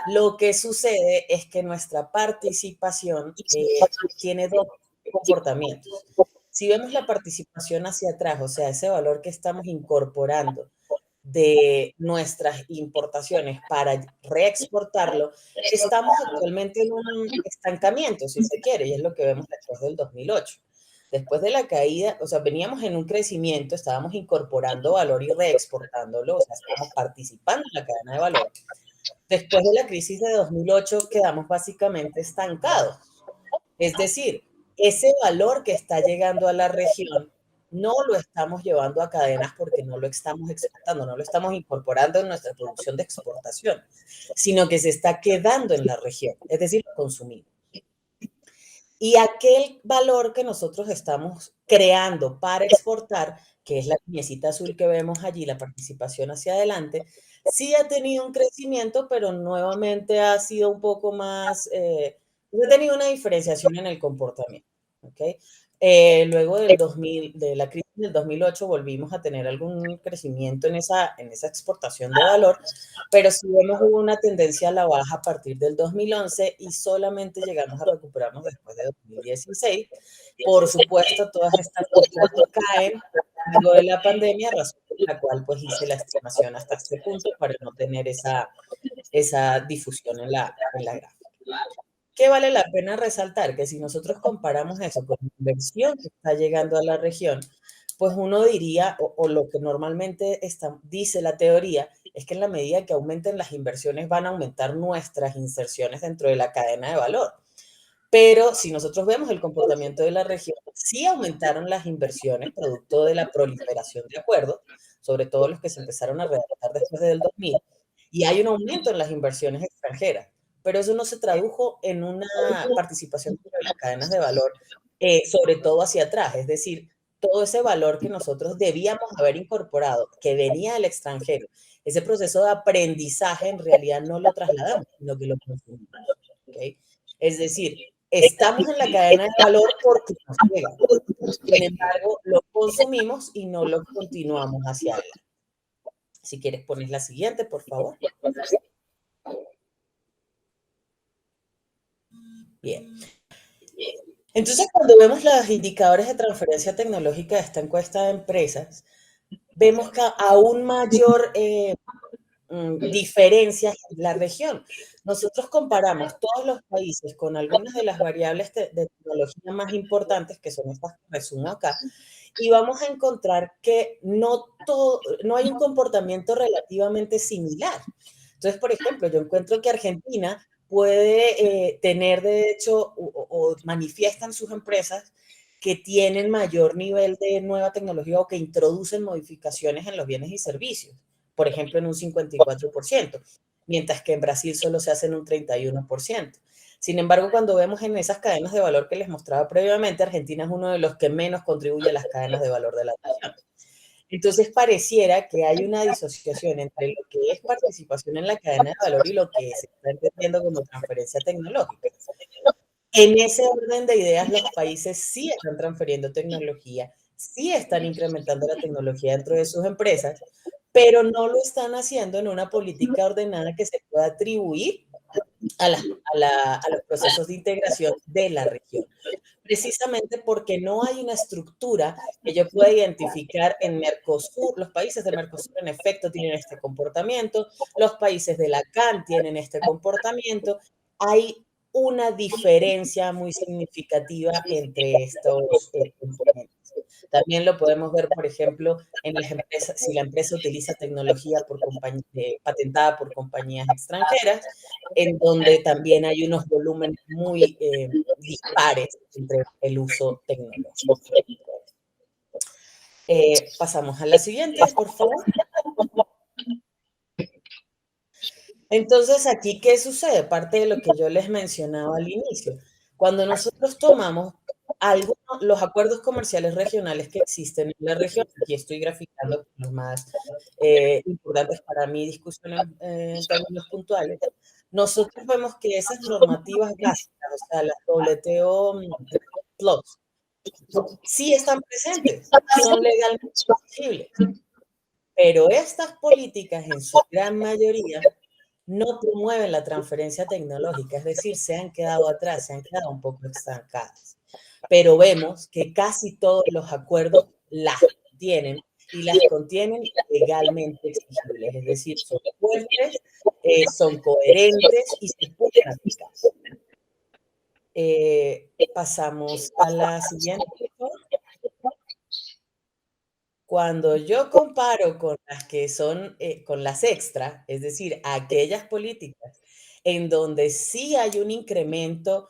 Lo que sucede es que nuestra participación tiene dos comportamientos. Si vemos la participación hacia atrás, o sea, ese valor que estamos incorporando de nuestras importaciones para reexportarlo, estamos actualmente en un estancamiento, si se quiere, y es lo que vemos después del 2008. Después de la caída, o sea, veníamos en un crecimiento, estábamos incorporando valor y reexportándolo, o sea, estábamos participando en la cadena de valor. Después de la crisis de 2008 quedamos básicamente estancados. Es decir, ese valor que está llegando a la región no lo estamos llevando a cadenas porque no lo estamos exportando, no lo estamos incorporando en nuestra producción de exportación, sino que se está quedando en la región, es decir, lo consumimos. Y aquel valor que nosotros estamos creando para exportar, que es la piecita azul que vemos allí, la participación hacia adelante, sí ha tenido un crecimiento, pero nuevamente ha sido un poco más, no ha tenido una diferenciación en el comportamiento. ¿Okay? Luego de la crisis del 2008 volvimos a tener algún crecimiento en esa exportación de valor, pero sí hubo una tendencia a la baja a partir del 2011 y solamente llegamos a recuperarnos después de 2016. Por supuesto, todas estas cosas caen luego de la pandemia, razón por la cual pues hice la estimación hasta este punto para no tener esa difusión en la gráfica. ¿Qué vale la pena resaltar? Que si nosotros comparamos eso con la inversión que está llegando a la región, pues uno diría, o lo que normalmente dice la teoría, es que en la medida que aumenten las inversiones van a aumentar nuestras inserciones dentro de la cadena de valor. Pero si nosotros vemos el comportamiento de la región, sí aumentaron las inversiones producto de la proliferación de acuerdos, sobre todo los que se empezaron a redactar después del 2000, y hay un aumento en las inversiones extranjeras. Pero eso no se tradujo en una participación de las cadenas de valor sobre todo hacia atrás, es decir, todo ese valor que nosotros debíamos haber incorporado, que venía del extranjero, ese proceso de aprendizaje en realidad no lo trasladamos, sino que lo consumimos. ¿Okay? Es decir, estamos en la cadena de valor porque nos llega. Sin embargo, lo consumimos y no lo continuamos hacia adelante. Si quieres, pones la siguiente, por favor. Bien. Entonces, cuando vemos los indicadores de transferencia tecnológica de esta encuesta de empresas, vemos que aún mayor diferencias en la región. Nosotros comparamos todos los países con algunas de las variables de tecnología más importantes, que son estas que resumo acá, y vamos a encontrar que no hay un comportamiento relativamente similar. Entonces, por ejemplo, yo encuentro que Argentina puede tener, de hecho, o manifiestan sus empresas que tienen mayor nivel de nueva tecnología o que introducen modificaciones en los bienes y servicios, por ejemplo, en un 54%, mientras que en Brasil solo se hace en un 31%. Sin embargo, cuando vemos en esas cadenas de valor que les mostraba previamente, Argentina es uno de los que menos contribuye a las cadenas de valor de la región. Entonces, pareciera que hay una disociación entre lo que es participación en la cadena de valor y lo que se está entendiendo como transferencia tecnológica. En ese orden de ideas, los países sí están transfiriendo tecnología, sí están incrementando la tecnología dentro de sus empresas, pero no lo están haciendo en una política ordenada que se pueda atribuir a los procesos de integración de la región. Precisamente porque no hay una estructura que yo pueda identificar en Mercosur. Los países de Mercosur, en efecto, tienen este comportamiento. Los países de la CAN tienen este comportamiento. Hay una diferencia muy significativa entre estos componentes. También lo podemos ver, por ejemplo, en las empresas, si la empresa utiliza tecnología patentada por compañías extranjeras, en donde también hay unos volúmenes muy dispares entre el uso tecnológico. Pasamos a la siguiente, por favor. Entonces, aquí, ¿qué sucede? Parte de lo que yo les mencionaba al inicio. Cuando nosotros tomamos los acuerdos comerciales regionales que existen en la región, aquí estoy graficando los más importantes para mi discusión en términos puntuales, nosotros vemos que esas normativas básicas, o sea, las WTO Plus, sí están presentes, son legalmente exigibles, pero estas políticas en su gran mayoría no promueven la transferencia tecnológica, es decir, se han quedado atrás, se han quedado un poco estancadas. Pero vemos que casi todos los acuerdos las tienen y las contienen legalmente exigibles, es decir, son fuertes, son coherentes y se pueden aplicar. Pasamos a la siguiente, por favor. Cuando yo comparo con las que son, con las extra, es decir, aquellas políticas en donde sí hay un incremento,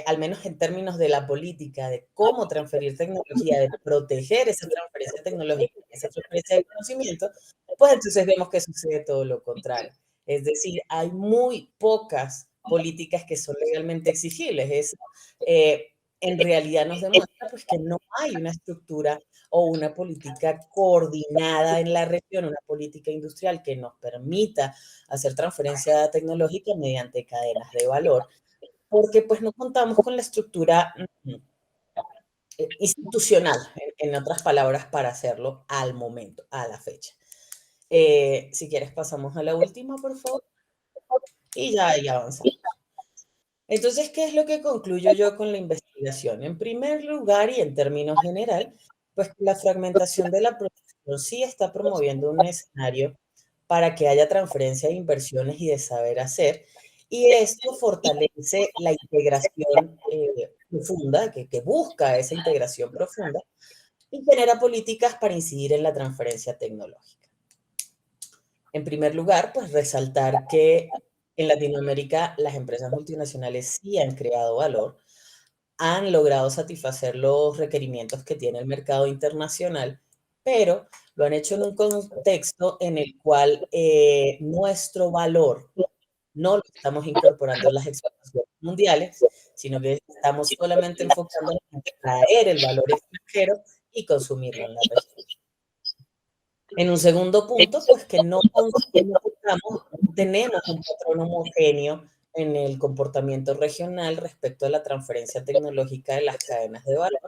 al menos en términos de la política, de cómo transferir tecnología, de proteger esa transferencia tecnológica, esa transferencia de conocimiento, pues entonces vemos que sucede todo lo contrario. Es decir, hay muy pocas políticas que son legalmente exigibles. Eso en realidad nos demuestra pues, que no hay una estructura o una política coordinada en la región, una política industrial que nos permita hacer transferencia tecnológica mediante cadenas de valor, porque pues no contamos con la estructura institucional, en otras palabras, para hacerlo al momento, a la fecha. Si quieres pasamos a la última, por favor, y ya ahí avanzamos. Entonces, ¿qué es lo que concluyo yo con la investigación? En primer lugar, y en términos general, pues la fragmentación de la producción sí está promoviendo un escenario para que haya transferencia de inversiones y de saber hacer, y esto fortalece la integración profunda, que busca esa integración profunda, y genera políticas para incidir en la transferencia tecnológica. En primer lugar, pues resaltar que en Latinoamérica las empresas multinacionales sí han creado valor, han logrado satisfacer los requerimientos que tiene el mercado internacional, pero lo han hecho en un contexto en el cual nuestro valor no lo estamos incorporando en las exportaciones mundiales, sino que estamos solamente enfocándonos en traer el valor extranjero y consumirlo en la región. En un segundo punto, pues que no tenemos un patrón homogéneo en el comportamiento regional respecto a la transferencia tecnológica de las cadenas de valor.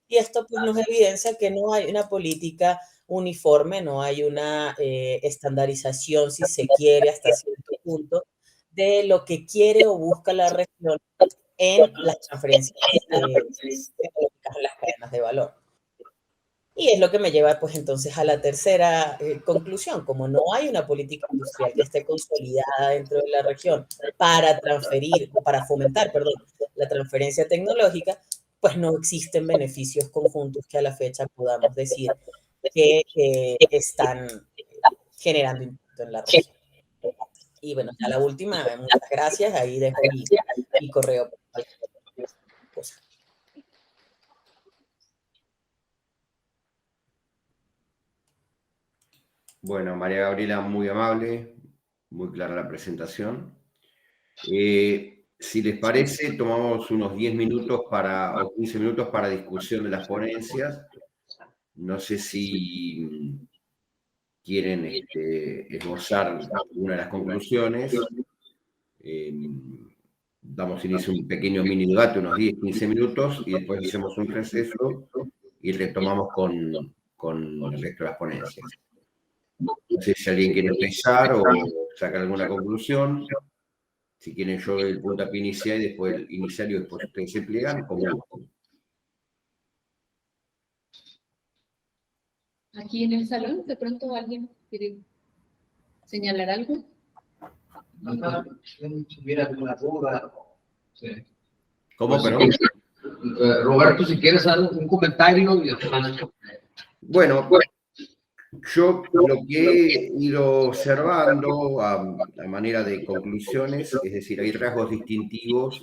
Y esto pues, nos evidencia que no hay una política uniforme, no hay una estandarización, si se quiere, hasta cierto punto, de lo que quiere o busca la región en las transferencias tecnológicas en las cadenas de valor. Y es lo que me lleva, pues, entonces a la tercera conclusión. Como no hay una política industrial que esté consolidada dentro de la región para fomentar, la transferencia tecnológica, pues no existen beneficios conjuntos que a la fecha podamos decir que están generando impacto en la región. Y bueno, ya la última, muchas gracias. Ahí dejo mi correo. Bueno, María Gabriela, muy amable, muy clara la presentación. Si les parece, tomamos unos 10 minutos o 15 minutos para discusión de las ponencias. No sé si quieren esbozar una de las conclusiones. Damos inicio a un pequeño mini debate, unos 10, 15 minutos, y después hacemos un receso y retomamos con el resto de las ponencias. No sé si alguien quiere empezar o sacar alguna conclusión. Si quieren, yo el puntapié inicial y después el inicial y después ustedes se pliegan, como gusten. Aquí en el salón, de pronto alguien quiere señalar algo. Si hubiera alguna duda. Sí. ¿Cómo, Pues, perdón? Roberto, si quieres dar un comentario. Bueno, yo lo que he ido observando a manera de conclusiones, es decir, hay rasgos distintivos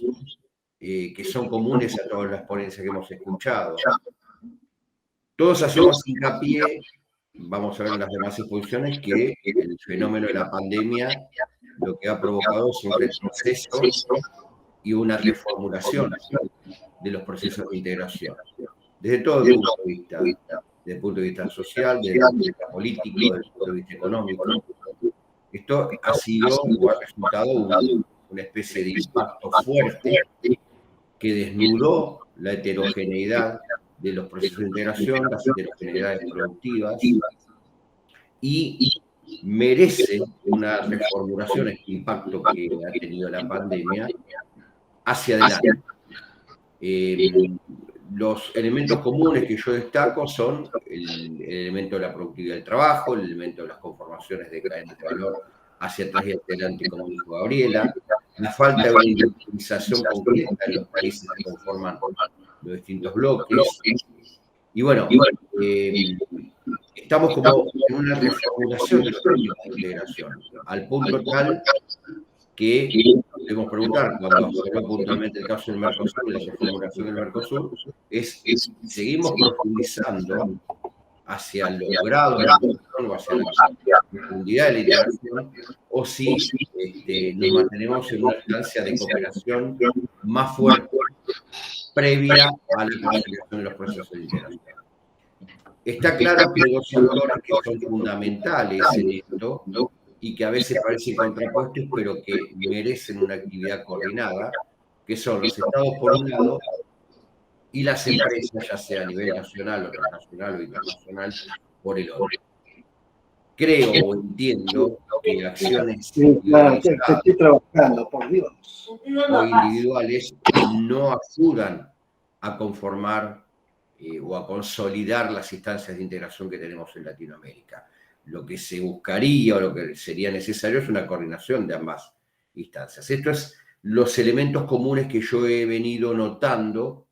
que son comunes a todas las ponencias que hemos escuchado. Todos hacemos hincapié, vamos a ver en las demás exposiciones, que el fenómeno de la pandemia lo que ha provocado es un retroceso y una reformulación de los procesos de integración, desde todo el punto de vista. Desde el punto de vista social, desde el punto de vista político, desde el punto de vista económico. Esto ha sido o ha resultado una especie de impacto fuerte que desnudó la heterogeneidad de los procesos de integración, las heterogeneidades productivas, y merece una reformulación, este impacto que ha tenido la pandemia, hacia adelante. Los elementos comunes que yo destaco son el elemento de la productividad del trabajo, el elemento de las conformaciones de cadenas de valor hacia atrás y hacia adelante, como dijo Gabriela, la falta de una industrialización concreta en los países que conforman los distintos bloques. Y bueno, estamos como en una reformulación de los procesos de integración, al punto tal que debemos preguntar, cuando observó puntualmente el caso del Mercosur, la reformulación del Mercosur, es seguimos profundizando hacia el logrado de la integración o hacia la profundidad de la integración, o si nos mantenemos en una instancia de cooperación más fuerte previa a la consolidación de los procesos de integración. Está claro que hay dos sectores que son fundamentales en esto, y que a veces parecen contrapuestos, pero que merecen una actividad coordinada, que son los estados por un lado y las empresas, ya sea a nivel nacional o transnacional o internacional, por el otro. Creo o entiendo que acciones estoy trabajando, por Dios, o individuales no ayudan a conformar o a consolidar las instancias de integración que tenemos en Latinoamérica. Lo que se buscaría o lo que sería necesario es una coordinación de ambas instancias. Estos son los elementos comunes que yo he venido notando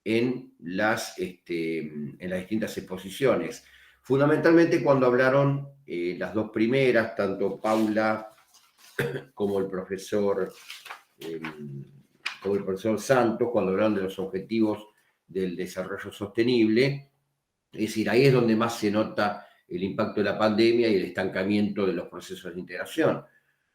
en las distintas exposiciones. Fundamentalmente cuando hablaron las dos primeras, tanto Paula como el profesor Santos, cuando hablaron de los objetivos del desarrollo sostenible. Es decir, ahí es donde más se nota el impacto de la pandemia y el estancamiento de los procesos de integración.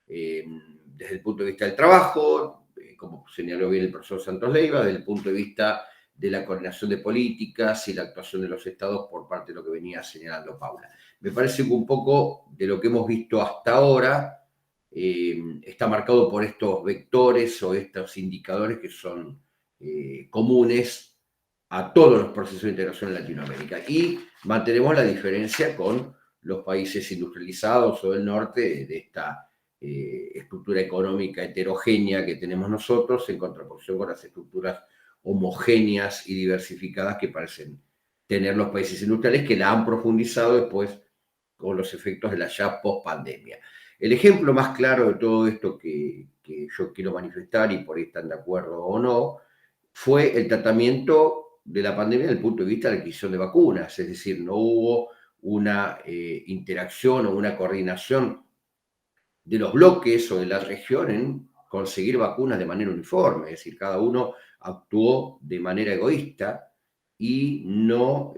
Desde el punto de vista del trabajo, como señaló bien el profesor Santos Leiva, desde el punto de vista de la coordinación de políticas y la actuación de los estados por parte de lo que venía señalando Paula. Me parece que un poco de lo que hemos visto hasta ahora está marcado por estos vectores o estos indicadores que son comunes a todos los procesos de integración en Latinoamérica. Y mantenemos la diferencia con los países industrializados o del norte de esta estructura económica heterogénea que tenemos nosotros en contraposición con las estructuras homogéneas y diversificadas que parecen tener los países industriales, que la han profundizado después con los efectos de la ya post-pandemia. El ejemplo más claro de todo esto que yo quiero manifestar, y por ahí están de acuerdo o no, fue el tratamiento de la pandemia desde el punto de vista de la adquisición de vacunas, es decir, no hubo una interacción o una coordinación de los bloques o de la región en conseguir vacunas de manera uniforme, es decir, cada uno actuó de manera egoísta y no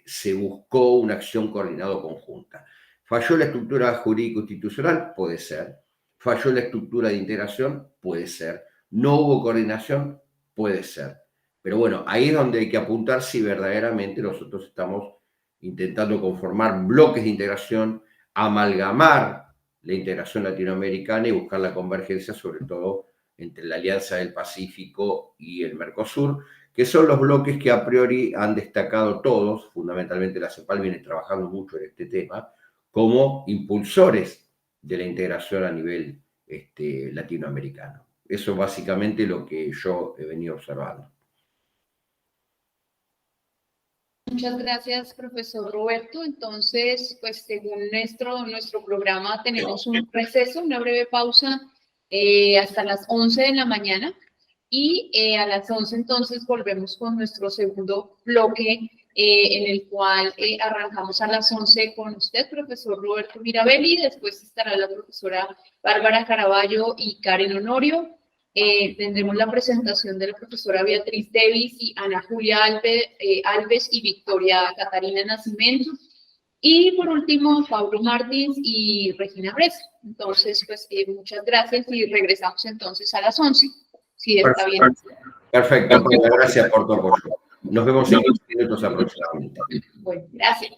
se buscó una acción coordinada o conjunta. ¿Falló la estructura jurídico-institucional? Puede ser. ¿Falló la estructura de integración? Puede ser. ¿No hubo coordinación? Puede ser. Pero bueno, ahí es donde hay que apuntar si verdaderamente nosotros estamos intentando conformar bloques de integración, amalgamar la integración latinoamericana y buscar la convergencia, sobre todo entre la Alianza del Pacífico y el Mercosur, que son los bloques que a priori han destacado todos, fundamentalmente la CEPAL viene trabajando mucho en este tema, como impulsores de la integración a nivel latinoamericano. Eso es básicamente lo que yo he venido observando. Muchas gracias, profesor Roberto. Entonces, pues según nuestro programa tenemos un receso, una breve pausa hasta las 11 de la mañana y a las 11 entonces volvemos con nuestro segundo bloque en el cual arrancamos a las 11 con usted, profesor Roberto Mirabelli, después estará la profesora Bárbara Caraballo y Karen Honorio. Tendremos la presentación de la profesora Beatriz Davis y Ana Julia Alves y Victoria Catarina Nascimento. Y por último, Pablo Martins y Regina Bresa. Entonces, pues muchas gracias y regresamos entonces a las 11, si está bien. Perfecto, gracias por tu apoyo. Nos vemos en 15 minutos aproximadamente. Bueno, gracias.